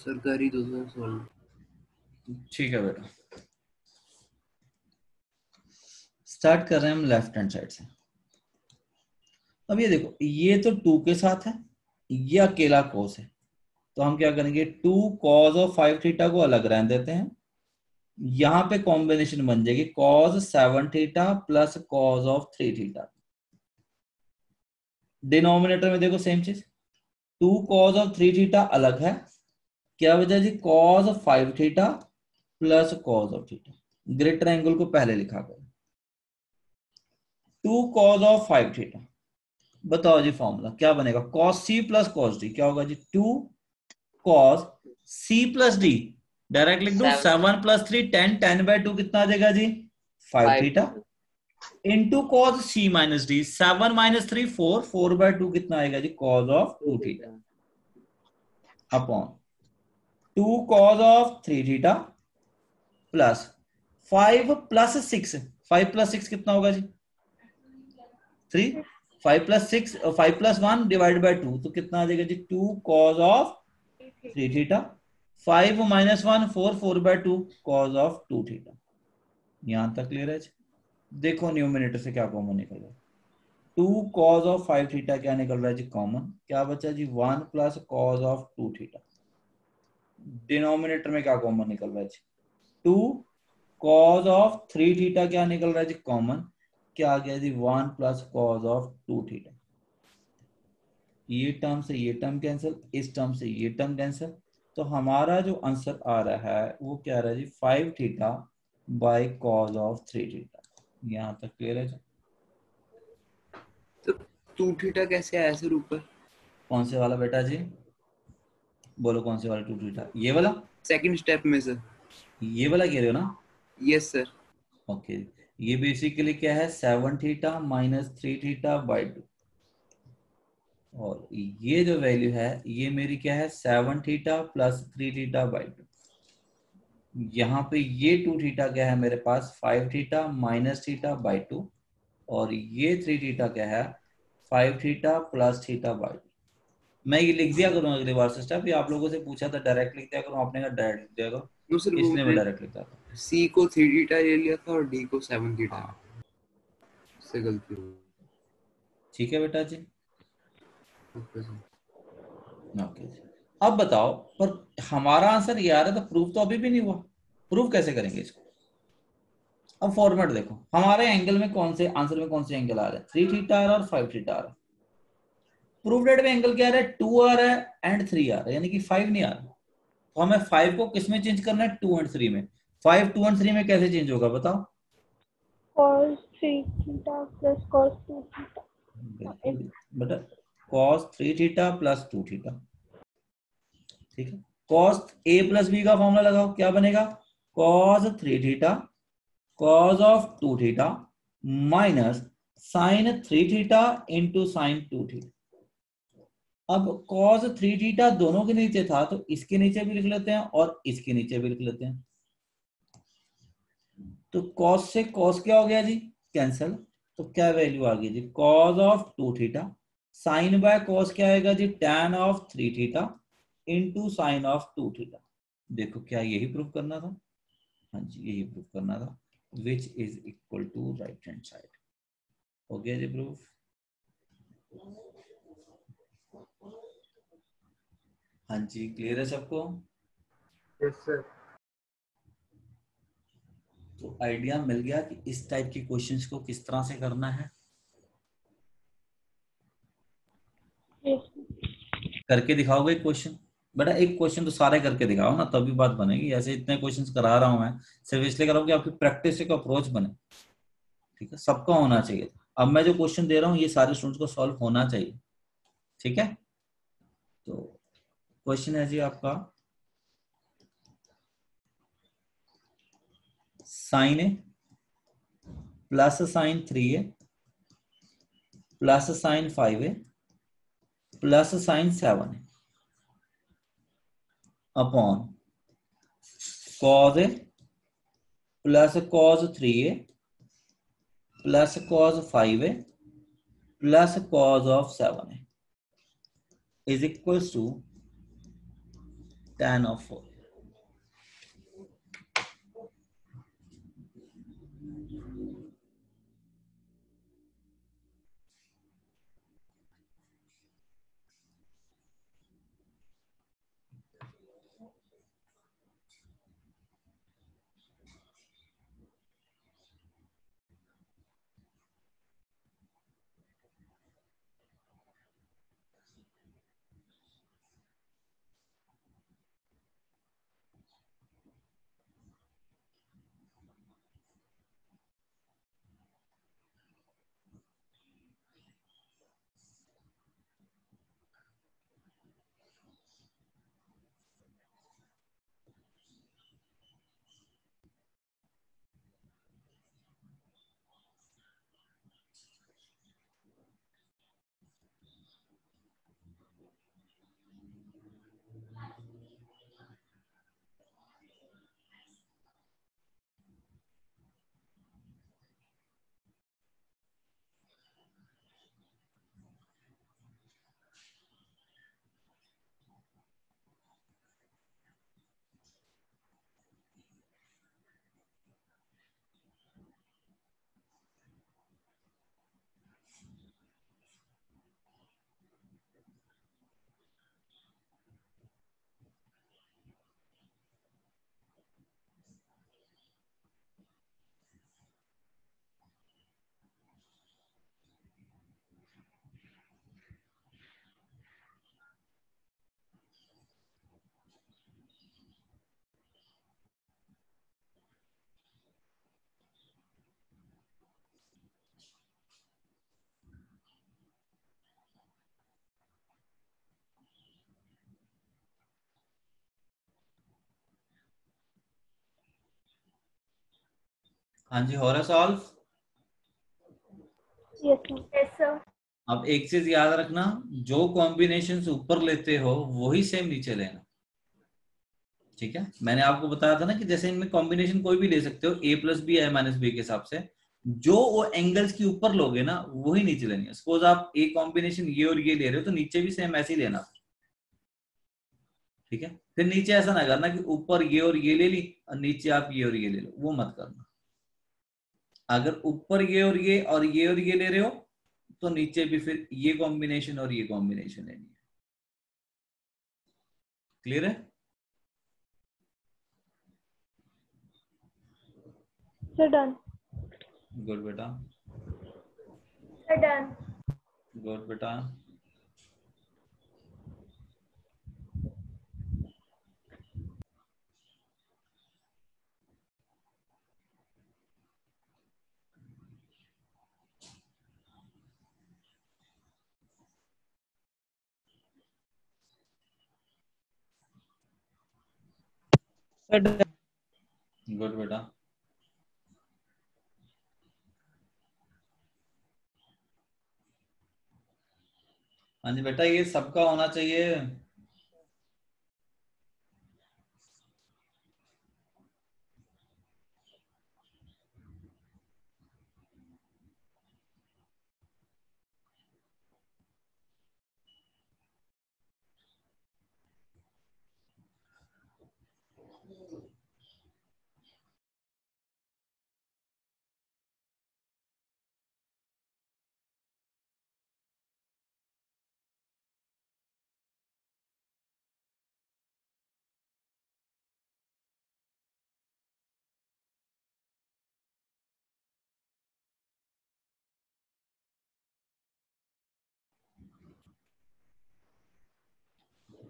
सरकारी 2016। ठीक है बेटा, स्टार्ट कर रहे हैं हम लेफ्ट हैंड साइड से। अब ये देखो, ये तो 2 के साथ है, ये अकेला कॉस है, तो हम क्या करेंगे, 2 cos ऑफ 5 थीटा को अलग रहने देते हैं। यहां पे कॉम्बिनेशन बन जाएगी cos 7 theta plus cos of 3 theta. Denominator में देखो सेम चीज, 2 cos ऑफ 3 थीटा अलग है, क्या वजह जी, cos 5 theta plus cos of theta. Great triangle को पहले लिखा गया, 2 cos ऑफ 5 थीटा। बताओ जी फॉर्मूला क्या बनेगा, cos c plus cos d क्या होगा जी, 2 cos c plus d, direct लिख दो, 7 प्लस 3 10, 10/2 कितना आ जाएगा जी, 5 theta, into cos c minus d, 7 minus 3 4, 4/2 कितना आएगा जी, cos of 2 theta, upon 2 cos of 3 theta plus 5 plus 6, 5 plus 6 कितना होगा जी, 3, 5 प्लस 1 डिवाइड बाय 2 तो कितना आ जाएगा जी 2 cos of 3 theta 5 minus 1 4 4 by 2 cos of 2 theta. यहां तक क्लियर है जी? देखो न्यूमरेटर से क्या कॉमन निकल रहा है 2 कॉज ऑफ 5 थीटा क्या निकल रहा है जी कॉमन क्या बचा जी 1 plus cos of 2 theta. Denominator में क्या कॉमन निकल रहा है जी 2 कॉज ऑफ 3 थीटा क्या निकल रहा है जी कॉमन क्या आ गया जी 1 प्लस कॉज ऑफ 2 थीटा। ये टर्म से ये टर्म कैंसिल इस टर्म से ये टर्म कैंसिल तो हमारा जो आंसर आ रहा है वो क्या आ रहा है जी 5 theta by cause of 3 theta. यहाँ तक क्लियर है जी? तो 2 थीटा कैसे आया सर ऊपर? कौन से वाला बेटा जी बोलो कौन से वाला 2 थीटा ये वाला सेकंड स्टेप में सर। ये वाला कह रहे हो ना? Yes sir. ओके ये बेसिकली क्या है 7 थीटा माइनस 3 थीटा बाय 2 और ये जो वैल्यू है ये मेरी क्या है 7 थीटा प्लस 3 थीटा बाय 2। यहाँ पे ये 2 थीटा क्या है मेरे पास 5 थीटा माइनस थीटा बाय 2 और ये 3 थीटा क्या है 5 थीटा प्लस थीटा बाय 2। मैं ये लिख दिया करूँ अगली बार से स्टेप या आप लोगों से पूछा था डायरेक्ट लिख दिया करूँ आपने कहा डायरेक्ट लिख दिया करो नो सर वो इसलिए मैं डायरेक्ट लिखता था। सी को 3 थीटा ले लिया था और डी को 7 थीटा हाँ से गलती हो ठीक है बेटा जी ओके सर। ओके जी। अब बताओ पर हमारा आंसर ये आ रहा था प्रूफ तो अभी भी नहीं हुआ प्रूफ कैसे करेंगे इसको। अब फॉर्मेट देखो हमारे एंगल में कौन से आंसर में कौन से एंगल आ रहे हैं 3 थीटा आ रहा है और 5 थीटा आ रहा है। प्रूफ डेट में एंगल क्या आ रहा है 2 आ रहा है एंड 3 आ रहा है यानी कि 5 नहीं आ रहा। तो हमें 5 को किस में चेंज करना है 2 एंड 3 में। 5 2 एंड 3 में कैसे चेंज होगा बताओ। cos 3 theta plus cos 2 theta. बेटा cos 3 थीटा प्लस 2 थीटा ठीक है। cos a प्लस b का फॉर्मूला लगाओ क्या बनेगा cos 3 theta cos of 2 theta minus sin 3 theta into sign 2 theta. अब cos 3 थीटा दोनों के नीचे था तो इसके नीचे भी लिख लेते हैं और इसके नीचे भी लिख लेते हैं। तो cos से cos क्या हो गया जी कैंसल तो क्या वैल्यू आ गई जी cos of 2 theta sine by cos क्या आएगा जी tan of 3 theta into sine of 2 theta. देखो क्या यही प्रूफ करना था। हाँ जी यही प्रूफ करना था which is equal to right hand side. हो गया जी प्रूफ। हाँ जी क्लियर है सबको। Yes sir. तो आइडिया मिल गया कि इस टाइप के क्वेश्चंस को किस तरह से करना है। Yes. करके दिखाओगे क्वेश्चन बेटा एक क्वेश्चन तो सारे करके दिखाओ ना तभी बात बनेगी। ऐसे इतने क्वेश्चंस करा रहा हूं मैं सिर्फ इसलिए कर रहा हूं कि आपकी प्रैक्टिस एक अप्रोच बने। ठीक है सबका होना चाहिए। अब मैं जो क्वेश्चन दे रहा हूँ ये सारे स्टूडेंट्स को सॉल्व होना चाहिए। ठीक है तो क्वेश्चन है जी आपका sine A plus sine 3a plus sine 5a plus sine 7a upon cos A plus cos 3a plus cos 5a plus cos of 7a is equals to tan of 4। हाँ जी, हो रहा सॉल्व। Yes sir. अब एक चीज याद रखना, जो combination ऊपर लेते हो वही सेम नीचे लेना, ठीक है। मैंने आपको बताया था ना कि जैसे इनमें कॉम्बिनेशन कोई भी ले सकते हो, a प्लस बी आई माइनस बी के हिसाब से, जो वो एंगल्स के ऊपर लोगे ना वही नीचे लेनी है। सपोज आप ए कॉम्बिनेशन ये और ये ले रहे हो तो नीचे भी सेम ऐसे ही लेना, ठीक है। फिर नीचे ऐसा ना करना कि ऊपर ये और ये ले ली और नीचे आप ये और ये ले लो, वो मत करना। अगर ऊपर ये और ये और ये और ये ले रहे हो तो नीचे भी फिर ये कॉम्बिनेशन और ये कॉम्बिनेशन लेनी है। क्लियर है? Sir done. गुड बेटा, सर डन। गुड बेटा। गुड बेटा। हाँ जी बेटा, ये सबका होना चाहिए।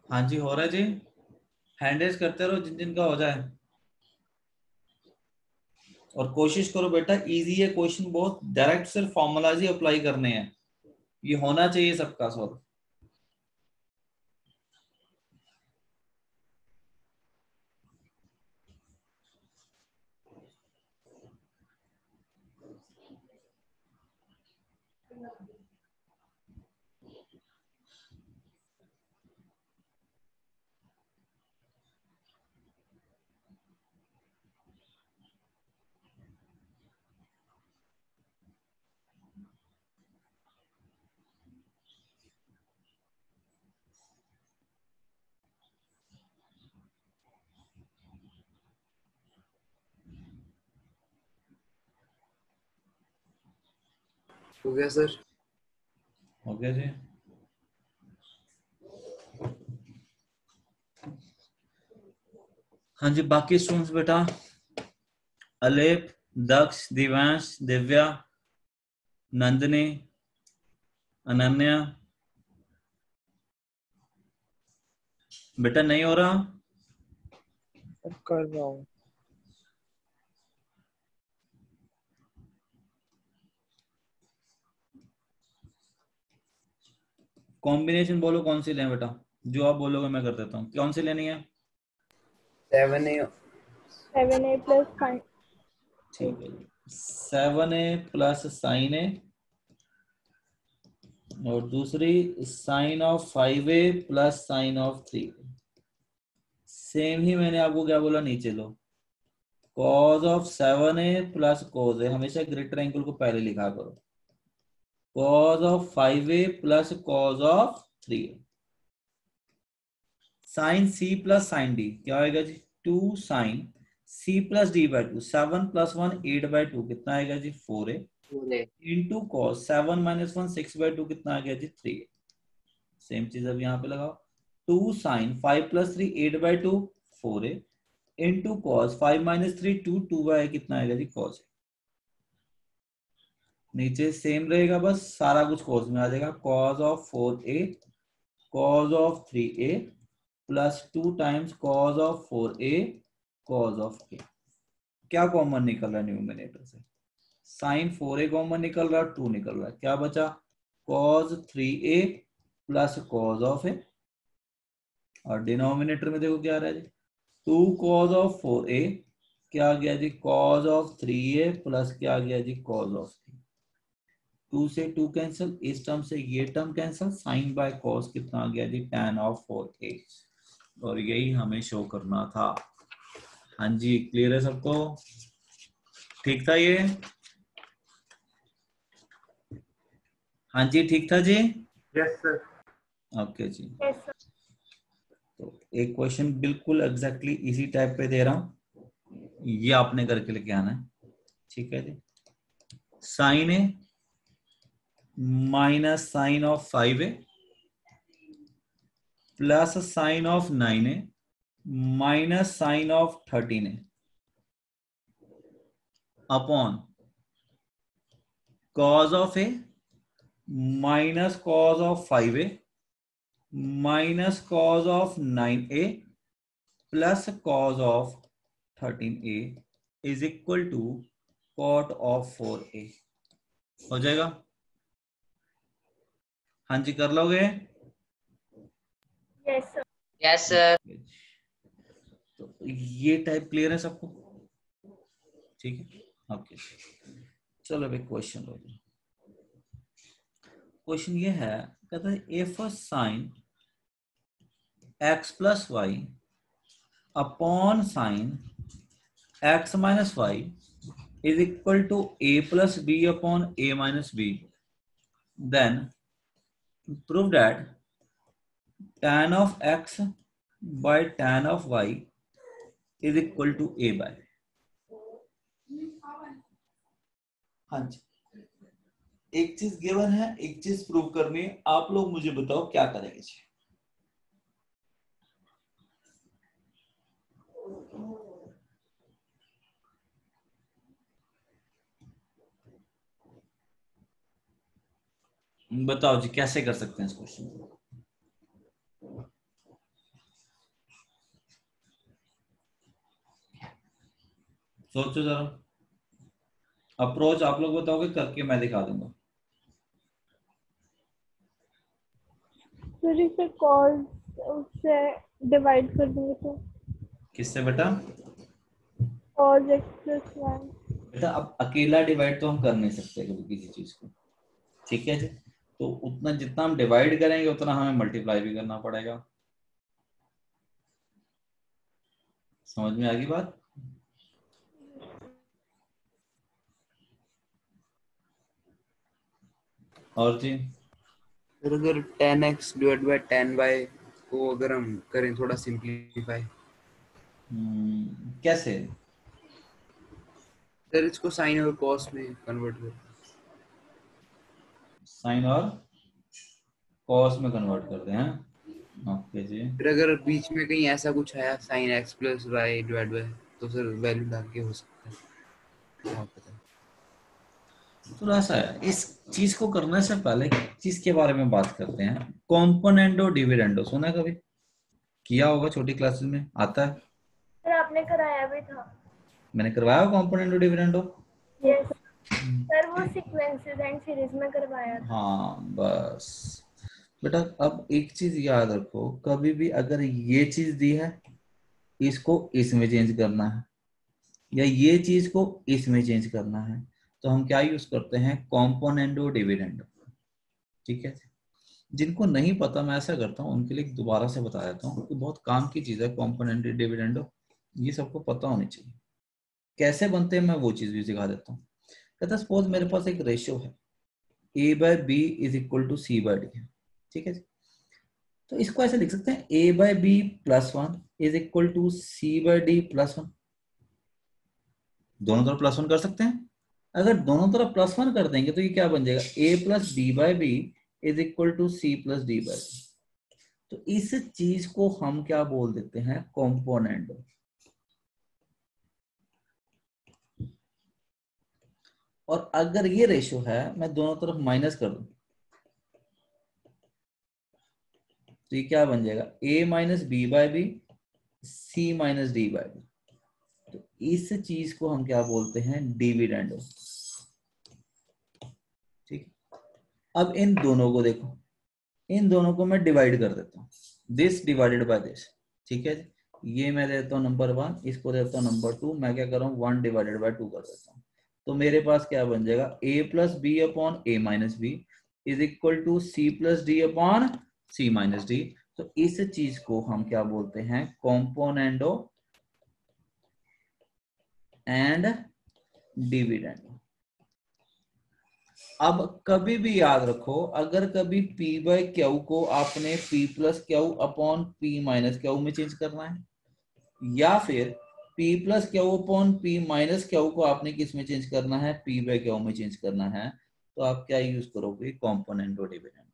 हाँ जी, हो रहा है जी। हैंड रेज करते रहो जिन जिन का हो जाए, और कोशिश करो बेटा, इजी है क्वेश्चन बहुत, डायरेक्ट सिर्फ फॉर्मूलाज ही अप्लाई करने हैं, ये होना चाहिए सबका सॉल्व। हो गया सर? हो गया जी। हाँ जी, बाकी स्टूडेंट्स बेटा, अलेप, दक्ष, दिव्यांश, दिव्या, नंदनी, अनन्या, बेटा नहीं हो रहा? कर रहा हूँ। कॉम्बिनेशन बोलो कौन सी लें बेटा, जो आप बोलोगे मैं कर देता हूँ। कौन सी लेनी है? 7A 7A plus sign. ठीक है, 7A प्लस साइन ए, और दूसरी sine of 5A plus sine of 3। Same ही मैंने आपको क्या बोला, नीचे लो, cos of 7A plus cos A, हमेशा ग्रेटर एंगल को पहले लिखा करो, cos of 5A plus cos of 3A। Sine C plus sine D क्या आएगा जी? 2 sine C plus D by 2, 7 plus 1 8 by 2 कितना आएगा जी? 4A into cos 7 minus 1 6 by 2 कितना आ गया जी? 3A। सेम चीज अब यहाँ पे लगाओ, 2 sine 5 plus 3 8 by 2 4A into cos 5 minus 3 2 by कितना आएगा जी? कॉस। नीचे सेम रहेगा, बस सारा कुछ कॉस में आ जाएगा, cos of 4A cos of 3A plus 2 times cos of 4A cos of A। क्या कॉमन निकल रहा है न्यूमरेटर से? साइन 4A कॉमन निकल रहा है, 2 निकल रहा है, क्या बचा? Cos 3A plus cos of A, और डिनोमिनेटर में देखो क्या आ रहा है जी? 2 कॉस ऑफ 4A क्या आ गया जी cos ऑफ 3a प्लस क्या आ गया जी cos ऑफ 3। 2 से 2 कैंसिल, इस टर्म से ये term cancel, sine by cos कितना आ गया जी tan ऑफ 4a। और यही हमें शो करना था। हाँ जी क्लियर है सबको, ठीक था ये? हाँ जी ठीक था जी। Yes, sir. ओके जी। Yes, sir. तो एक क्वेश्चन बिल्कुल एग्जैक्टली इसी टाइप पे दे रहा हूं, ये आपने करके लेके आना है, ठीक है जी। Sine A minus sine of 5a plus sine of 9a minus sine of 13a upon cos of A minus cos of 5a minus cos of 9a plus cos of 13a is equal to cot of 4a। हो जाएगा? हाँ जी कर लोगे? Yes, sir. Yes, sir. तो ये type clear है सबको? ठीक है ओके। चलो अभी क्वेश्चन हो गया। क्वेश्चन ये है, कहता है if sine x plus Y upon sine x minus Y is equal to a plus B upon a minus B, then prove that tan of x by tan of y is equal to a by। हाँ जी एक चीज given है, एक चीज prove करनी है, आप लोग मुझे बताओ क्या करेंगे जी। बताओ जी कैसे कर सकते हैं इस क्वेश्चन को। सोचो जरा, अप्रोच आप लोग बताओगे, करके मैं दिखा दूंगा। सर इसे कॉल से डिवाइड कर दूंगे तो किससे बेटा? cos x plus 1। बेटा अब अकेला डिवाइड तो हम कर नहीं सकते कभी किसी चीज को, ठीक है जी। तो उतना जितना हम डिवाइड करेंगे उतना हमें मल्टीप्लाई भी करना पड़ेगा। समझ में आ गई बात? और जी फिर अगर 10x डिवाइड बाय 10y को अगर हम करें थोड़ा सिंप्लीफाई, कैसे? सर इसको साइन और कॉस में कन्वर्ट कर। साइन और कॉस में कन्वर्ट करते हैं। ओके जी। फिर अगर बीच में कहीं ऐसा कुछ आया sine x plus Y divide by, तो सर वैल्यू डाल के हो सकता है। आप बताएं। थोड़ा सा इस चीज को करने से पहले चीज के बारे में बात करते हैं। कॉम्पोनेंडो डिविडेंडो सुना है कभी? किया होगा छोटी क्लासेस में, आता है? सर आपने कराया भी था। मैंने करवाया कॉम्पोनेंडो डिविडेंडो? यस सर, वो सीक्वेंसेस एंड सीरीज में करवाया था। हाँ बस बेटा अब एक चीज याद रखो, कभी भी अगर ये चीज दी है इसको इसमें चेंज करना है या ये चीज को इसमें चेंज करना है तो हम क्या यूज करते हैं? Componendo dividendo. ठीक है, जिनको नहीं पता मैं ऐसा करता हूँ उनके लिए दोबारा से बता देता हूँ कि बहुत काम की चीज है कॉम्पोनेंडो डिविडेंडो, ये सबको पता होनी चाहिए। कैसे बनते हैं मैं वो चीज भी सिखा देता हूँ। कहता सपोज मेरे पास एक रेशियो है a by B is equal to C by D, ठीक है जी। तो इसको ऐसे लिख सकते हैं a by B plus 1 is equal to C by D plus 1। दोनों तरफ प्लस 1 कर सकते हैं। अगर दोनों तरफ प्लस 1 कर देंगे तो ये क्या बन जाएगा? a plus B by B is equal to C plus D by B. तो इस चीज को हम क्या बोल देते हैं? कॉम्पोनेंडो। और अगर ये रेशियो है मैं दोनों तरफ माइनस कर दूं तो ये क्या बन जाएगा? a minus B by B C minus D by B. तो इस चीज को हम क्या बोलते हैं? डिविडेंडो। ठीक है, अब इन दोनों को देखो, इन दोनों को मैं डिवाइड कर देता हूं, दिस डिवाइडेड बाय दिस। ठीक है, ये मैं देता हूँ नंबर 1, इसको देता हूँ नंबर 2, मैं क्या कर रहा हूँ 1 डिवाइडेड बाय 2 कर देता हूँ। तो मेरे पास क्या बन जाएगा a plus B upon a minus B is equal to c plus D upon c minus D. तो इस चीज को हम क्या बोलते हैं कॉम्पोनेंडो एंड डिविडेंडो। अब कभी भी याद रखो, अगर कभी P बाय क्यू को आपने P plus Q upon P minus Q में चेंज करना है, या फिर P plus Q upon P minus Q को आपने किस में चेंज करना है P बाय क्यू में चेंज करना है, तो आप क्या यूज करोगे कॉम्पोनेंडो डिविडेंडो।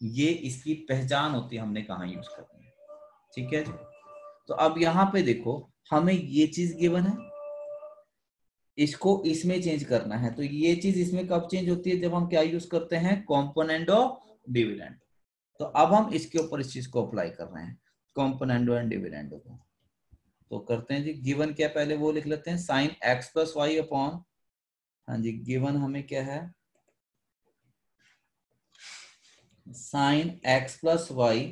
ये इसकी पहचान होती है, हमने कहाँ यूज करनी है। ठीक है जी। तो अब यहाँ पे देखो हमें ये चीज गिवन है, इसको इसमें चेंज करना है, तो ये चीज इसमें कब चेंज होती है जब हम क्या यूज करते हैं कॉम्पोनेंडो डिविडेंड। तो अब हम इसके ऊपर इस चीज को अप्लाई कर रहे हैं कॉम्पोनेंडो एंड डिविडेंडो को। तो करते हैं जी, गिवन क्या पहले वो लिख लेते हैं sine x plus Y upon, हाँ जी गिवन हमें क्या है sine x plus Y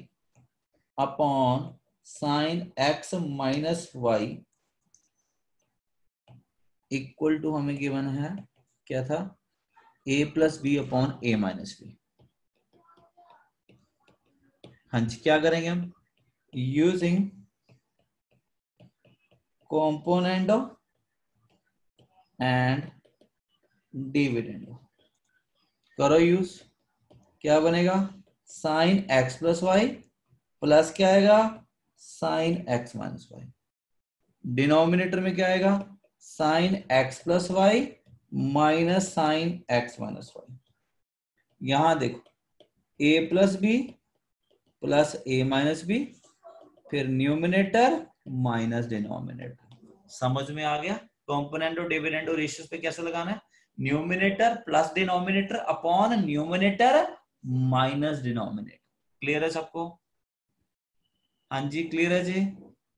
upon sine x minus y equal to हमें गिवन है क्या था a plus B upon a minus b. हाँ जी क्या करेंगे हम यूजिंग कॉम्पोनेंडो एंड डिविडेंडो। करो यूज, क्या बनेगा sine x plus y plus क्या आएगा sine x minus y, denominator में क्या आएगा sine x plus Y minus sine x minus y. यहां देखो a plus B plus a minus b, फिर न्यूमिनेटर माइनस डिनोमिनेटर। समझ में आ गया कॉम्पोनेंट और डिविडेंड और रेशियोज पे कैसे लगाना है, numerator plus denominator upon numerator minus denominator. Clear है सबको? हाँ जी क्लियर है जी।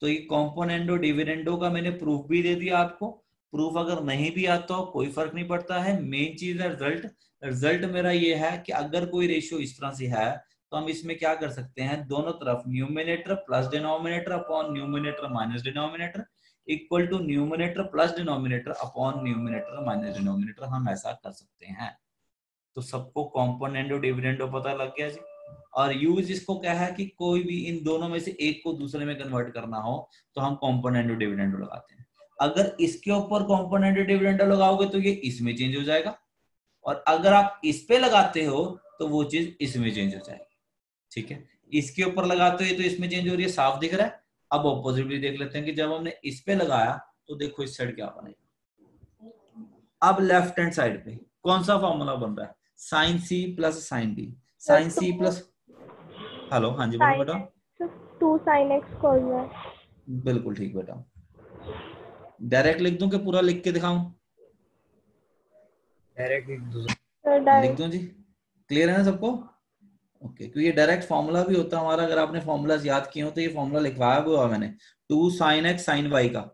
तो ये कॉम्पोनेंडो डिविडेंडो का मैंने प्रूफ भी दे दिया आपको। प्रूफ अगर नहीं भी आता हो कोई फर्क नहीं पड़ता है, मेन चीज है रिजल्ट। रिजल्ट मेरा ये है कि अगर कोई रेशियो इस तरह से है तो हम इसमें क्या कर सकते हैं दोनों तरफ numerator plus denominator upon numerator minus denominator equal to numerator plus denominator upon numerator minus denominator, हम ऐसा कर सकते हैं। तो सबको कॉम्पोनेंडो डिविडेंडो पता लग गया जी। और यूज इसको क्या है कि कोई भी इन दोनों में से एक को दूसरे में कन्वर्ट करना हो तो हम कॉम्पोनेंडो डिविडेंडो लगाते हैं। अगर इसके ऊपर कॉम्पोनेंडो डिविडेंडो लगाओगे तो ये इसमें चेंज हो जाएगा, और अगर आप इस पे लगाते हो तो वो चीज इसमें चेंज हो जाएगी। ठीक है, इसके ऊपर लगाते हो तो इसमें चेंज हो रही है, साफ दिख रहा है। अब ऑपोजिट भी देख लेते हैं कि जब हमने इस पे लगाया तो देखो इस साइड क्या बनेगा। अब लेफ्ट हैंड साइड पे कौन सा फॉर्मूला बन रहा है साइन सी प्लस साइन डी, साइन सी प्लस, हेलो हाँ जी बोलो बेटा। 2 sin x cos y। बिल्कुल ठीक बेटा। डायरेक्ट लिख दूं कि पूरा लिख के दिखाऊं? डायरेक्ट लिख दो। लिख दूं जी, क्लियर है ना सबको? ओके, क्योंकि ये डायरेक्ट फॉर्मूला भी होता है हमारा, अगर आपने फॉर्मूलाज याद किए हो तो ये फॉर्मूला लिखवाया हुआ मैंने 2 sin x sin y का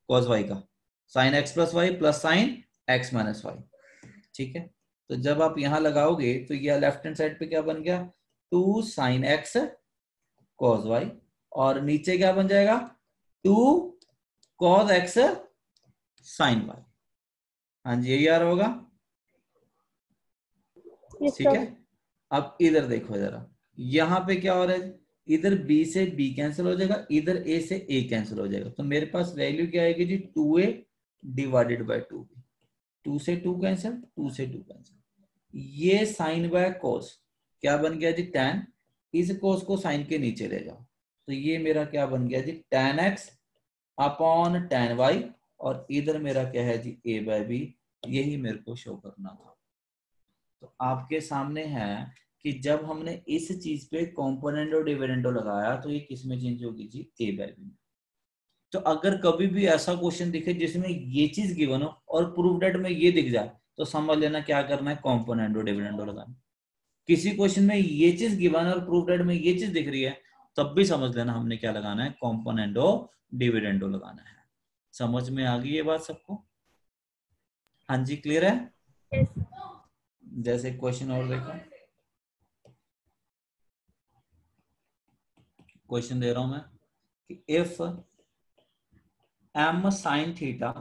cos y का sin x plus y plus sine x minus y. ठीक है, तो जब आप यहां लगाओगे तो ये लेफ्ट हैंड साइड पे क्या बन गया 2 sin x cos y, और नीचे क्या बन जाएगा 2 cos x sin y। हाँ जी यही आ रहा होगा। ठीक है, अब इधर देखो जरा, यहां पे क्या हो रहा है, इधर b से b कैंसिल हो जाएगा, इधर a से a कैंसिल हो जाएगा, तो मेरे पास वैल्यू क्या आएगी जी 2a डिवाइडेड बाय 2b। 2 से 2 कैंसिल, 2 से 2 कैंसिल। ये साइन बाय कोस क्या बन गया जी tan, इस कोस को साइन के नीचे ले जाओ तो ये मेरा क्या बन गया जी tan x upon tan y, और इधर मेरा क्या है जी a बाय b। यही मेरे को शो करना था। तो आपके सामने है कि जब हमने इस चीज पे कॉम्पोनेंडो डिविडेंडो लगाया तो ये किस में चेंज होगी जी a बाय b। तो अगर कभी भी ऐसा क्वेश्चन दिखे जिसमें ये चीज गिवन हो और प्रूफ डेट में ये दिख जाए तो समझ लेना क्या करना है कॉम्पोनेंडो डिविडेंडो लगाना। किसी क्वेश्चन में ये चीज गिवन और प्रूफ डेट में ये चीज दिख रही है तब भी समझ लेना हमने क्या लगाना है कॉम्पोनेंडो डिविडेंडो लगाना है। समझ में आ गई ये बात सबको? हाँ जी क्लियर है? जैसे क्वेश्चन और देखो, क्वेश्चन दे रहा हूं मैं, कि if m sin theta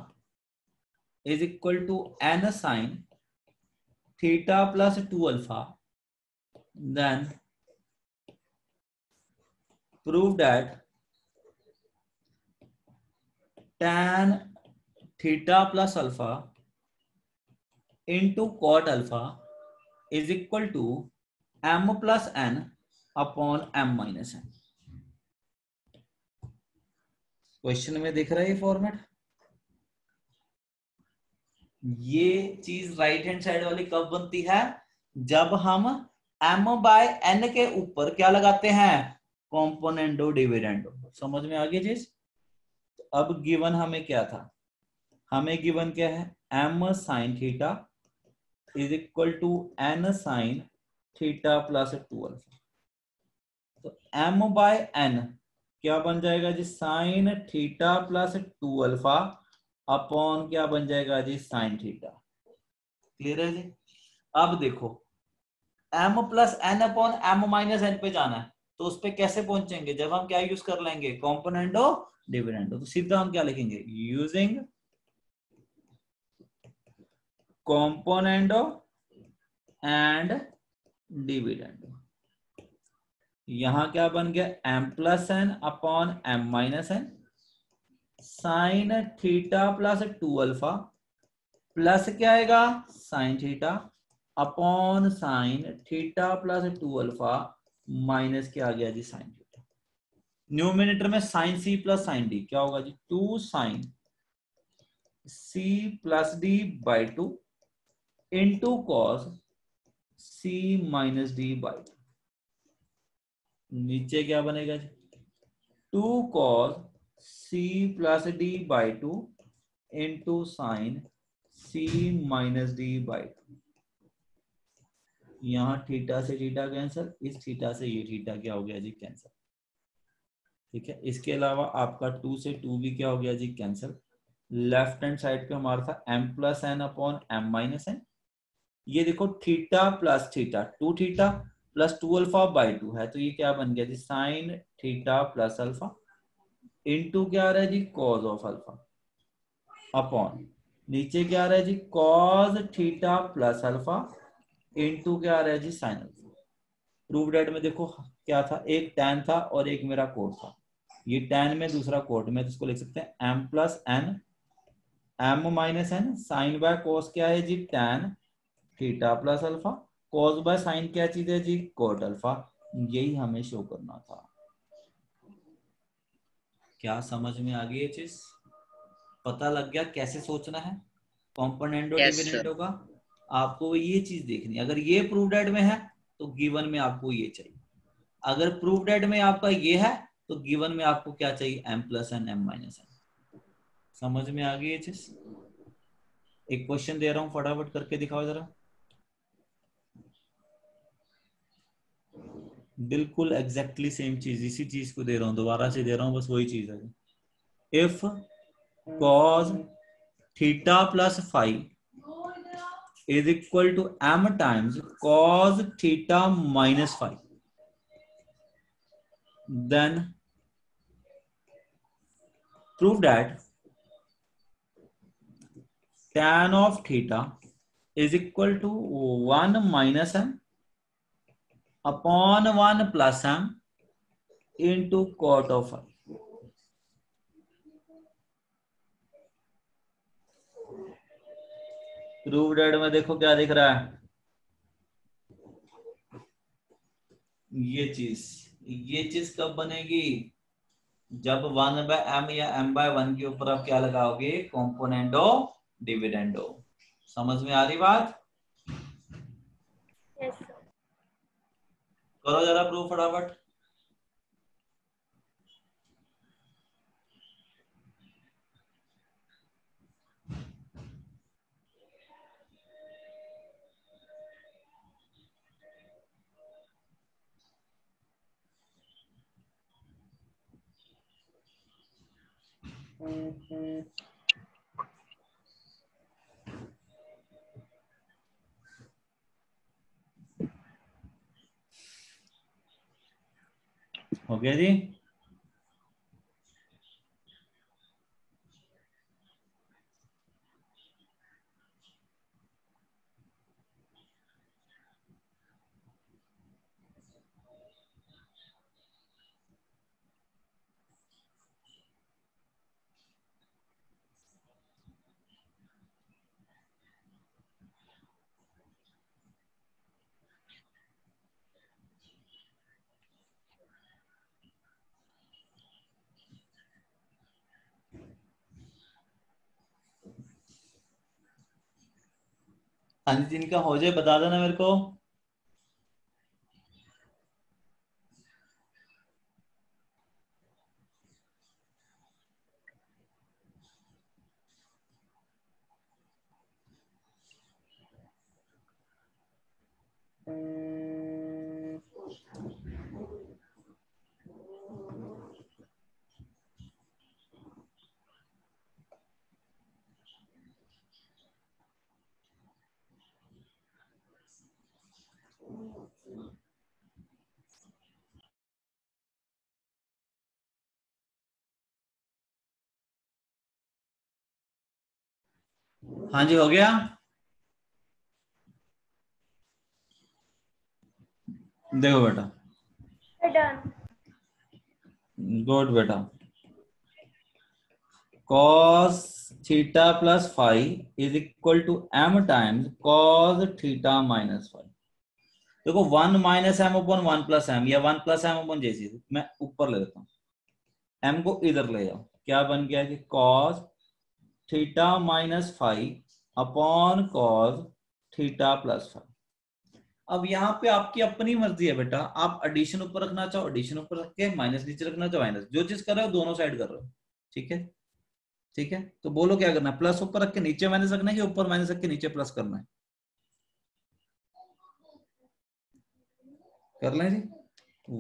is equal to n sin theta plus 2 alpha, then prove that tan theta plus alpha into cot alpha is equal to m plus n upon m minus n। Question में दिख रहा है ये format. ये चीज right hand side वाली कब बनती है? जब हम m बाय n के ऊपर क्या लगाते हैं? Componendo dividendo. समझ में आ गई चीज? अब गिवन हमें क्या था? हमें गिवन क्या है? m sine theta is equal to n sine theta plus 2 alpha. तो m बाय n क्या बन जाएगा जी? Sine theta plus 2 alpha upon क्या बन जाएगा जी? Sine theta. क्लियर है जी? अब देखो m plus n upon m minus n पे जाना है, तो उस पे कैसे पहुंचेंगे? जब हम क्या यूज कर लेंगे? Componendo dividendo. तो सीधा हम क्या लिखेंगे? Using componendo and dividendo. यहां क्या बन गया? m plus n upon m minus n sine theta plus 2 alpha plus क्या आएगा? Sine theta upon sine theta plus 2 alpha minus क्या आ गया जी? Sine theta. न्यूमिनेटर में साइन सी प्लस साइन डी क्या होगा जी? 2 sine C plus D by 2 into cos C minus d by 2। नीचे क्या बनेगा जी? 2 cos C plus D by 2 into sine C minus d by 2। यहां थीटा से थीटा कैंसल, इस थीटा से ये थीटा क्या हो गया जी? कैंसल। ठीक है, इसके अलावा आपका 2 से 2 भी क्या हो गया जी? कैंसल। लेफ्ट हैंड साइड पे हमारा था m plus N upon m minus N. ये देखो theta plus theta 2 theta plus 2 alpha by 2 है, तो ये क्या बन गया जी? Sine theta plus alpha into क्या आ रहा है जी? कॉज ऑफ अल्फा अपॉन नीचे क्या आ रहा है जी? Cos theta plus alpha into क्या आ रहा है जी? Sine alpha. प्रूफ डेट में देखो क्या था? एक टैन था और एक मेरा कोट था। ये टैन में, दूसरा कोट में, तो इसको लिख सकते हैं m plus N m minus N sine by cos क्या है जी? Tan theta plus alpha. Cos by sine क्या चीज है जी? Coat alpha. यही हमें शो करना था। क्या समझ में आ गई ये चीज? पता लग गया कैसे सोचना है कॉम्पोनेंडो Yes, sir. डिविडेंडो का? आपको ये चीज देखनी। अगर ये प्रूफ डेट में है तो गिवन में आपको ये चाहिए। अगर प्रूफ डेट में आपका ये है तो गिवन में आपको क्या चाहिए? m plus N m minus n. समझ में आ गई ये चीज? एक क्वेश्चन दे रहा हूं, फटाफट करके दिखाओ जरा। बिल्कुल एग्जैक्टली सेम चीज, इसी चीज को दे रहा हूं, दोबारा से दे रहा हूं, बस वही चीज है। If cos theta plus five is equal to m times cos theta minus five, then prove that tan of theta is equal to 1 minus m upon 1 plus m into cot of phi। Prove that में देखो क्या दिख रहा है? ये चीज कब बनेगी? जब 1 बाय m या m बाय 1 के ऊपर आप क्या लगाओगे? Componendo dividendo. समझ में आ रही बात? Yes sir. करो जरा प्रूफ फटाफट। हो गया जी? हाँ जी, जिनका हो जाए बता देना मेरे को। हाँ जी, हो गया। देखो बेटा, डन। गुड बेटा। cos theta plus five is equal to m times cos theta minus five. देखो 1 minus M upon 1 plus m या 1 प्लस एम अपॉन जैसी, मैं ऊपर ले लेता हूँ, m को इधर ले जाओ, क्या बन गया कि cos theta minus five upon cos theta plus five. अब यहाँ पे आपकी अपनी मर्जी है बेटा, आप एडिशन ऊपर रखना चाहो एडिशन ऊपर रख के, माइनस नीचे रखना चाहो माइनस, जो चीज कर रहे हो दोनों साइड कर रहे हो। ठीक है, ठीक है, तो बोलो क्या करना है, प्लस ऊपर रख के नीचे माइनस रखना है कि ऊपर माइनस रख के नीचे प्लस करना है? कर लें जी।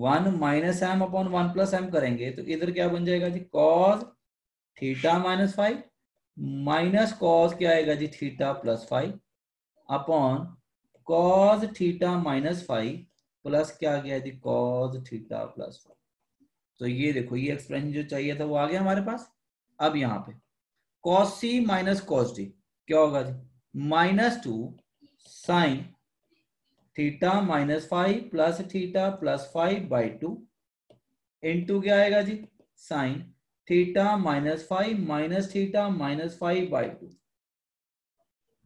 1 minus M upon 1 plus M करेंगे तो इधर क्या बन जाएगा जी, cos theta minus five minus cos क्या आएगा जी, theta plus five upon cos theta minus five plus क्या आ गया जी, कॉस थीटा प्लस फाइव। तो ये देखो, ये एक्सप्रेशन जो चाहिए था वो आ गया हमारे पास। अब यहाँ पे cos C minus cos D क्या होगा जी, -2 sine theta minus five plus theta plus five by two into क्या आएगा जी, sine theta minus five minus theta minus five by two,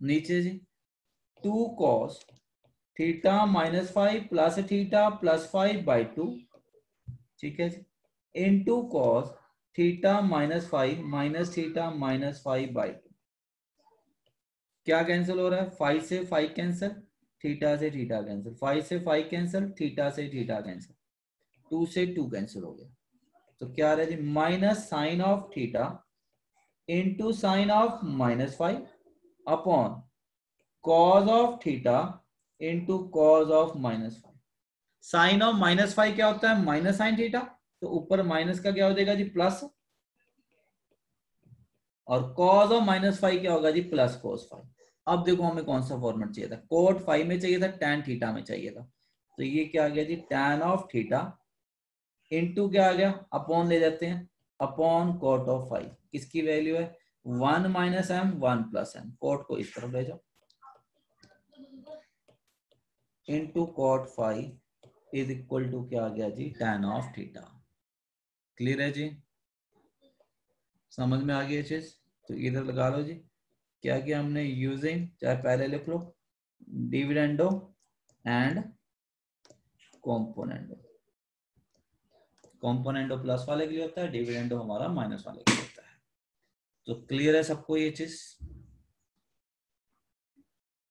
नीचे जी 2 cos theta minus five plus theta plus five by two, ठीक है जी, into cos theta minus five minus theta minus five by two. क्या cancel हो रहा है, 5 से 5 कैंसिल, थीटा से थीटा कैंसिल, 5 से 5 कैंसिल, थीटा से थीटा कैंसिल, 2 से 2 कैंसिल हो गया। तो क्या आ रहा है जी, minus sine of theta into sine of minus five upon cos of theta into cos of minus five. Sine of minus five क्या होता है, माइनस साइन थीटा, तो ऊपर माइनस का क्या हो जाएगा जी, प्लस, और कॉज ऑफ माइनस फाइव क्या होगा जी, प्लस कॉस फाइव। अब देखो हमें कौन सा फॉर्मेट चाहिए था, कोट फाइव में चाहिए था, टैन थीटा में चाहिए था, तो ये क्या आ गया जी, टैन ऑफ थीटा इंटू क्या आ गया, अपॉन ले जाते हैं, अपॉन कोट ऑफ फाइव, किसकी वैल्यू है 1 minus m 1 plus m, cot को इस तरफ ले जाओ, into cot five is equal to क्या आ गया जी, टैन ऑफ थीटा। क्लियर है जी, समझ में आ गई चीज? तो इधर लगा लो जी, क्या किया हमने, यूजिंग, चाहे पहले लिख लो, dividendo and componendo. Componendo plus वाले के लिए होता है, डिविडेंडो हमारा माइनस वाले के लिए होता है। तो क्लियर है सबको ये चीज?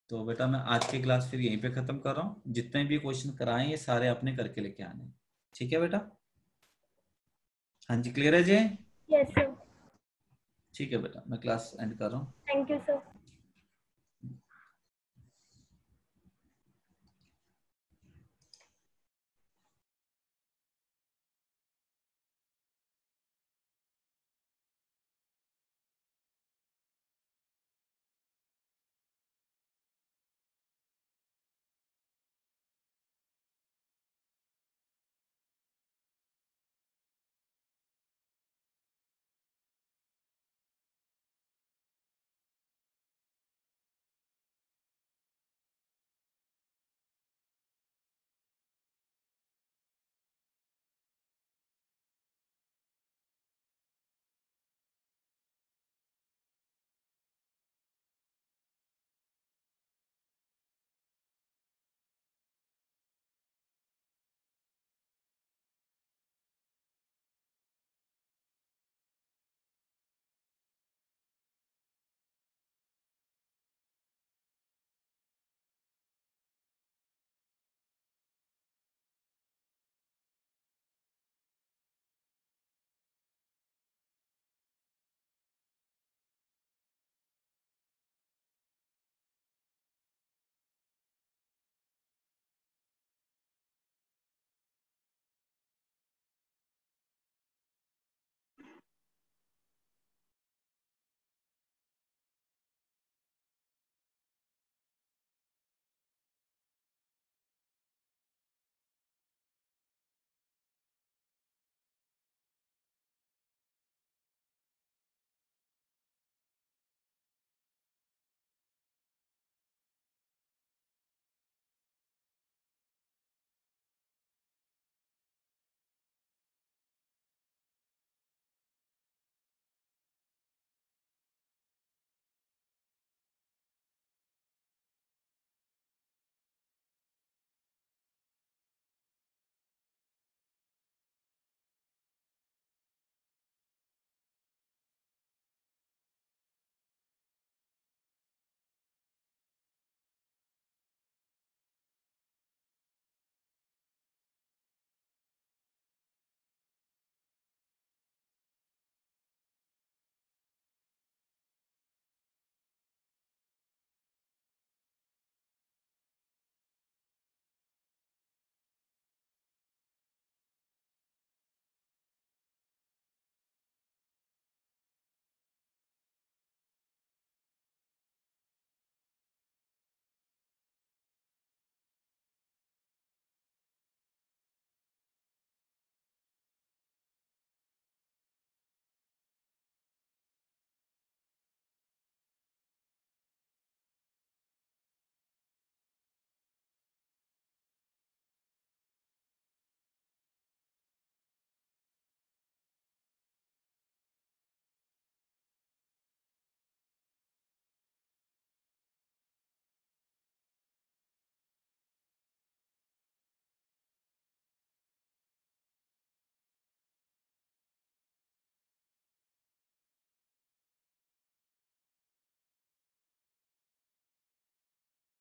तो बेटा मैं आज की क्लास फिर यहीं पे खत्म कर रहा हूँ, जितने भी क्वेश्चन कराए ये सारे आपने करके लेके आने, ठीक है बेटा? हाँ जी, क्लियर है जी? Yes sir. ठीक है बेटा, मैं क्लास एंड कर रहा हूँ। Thank you sir.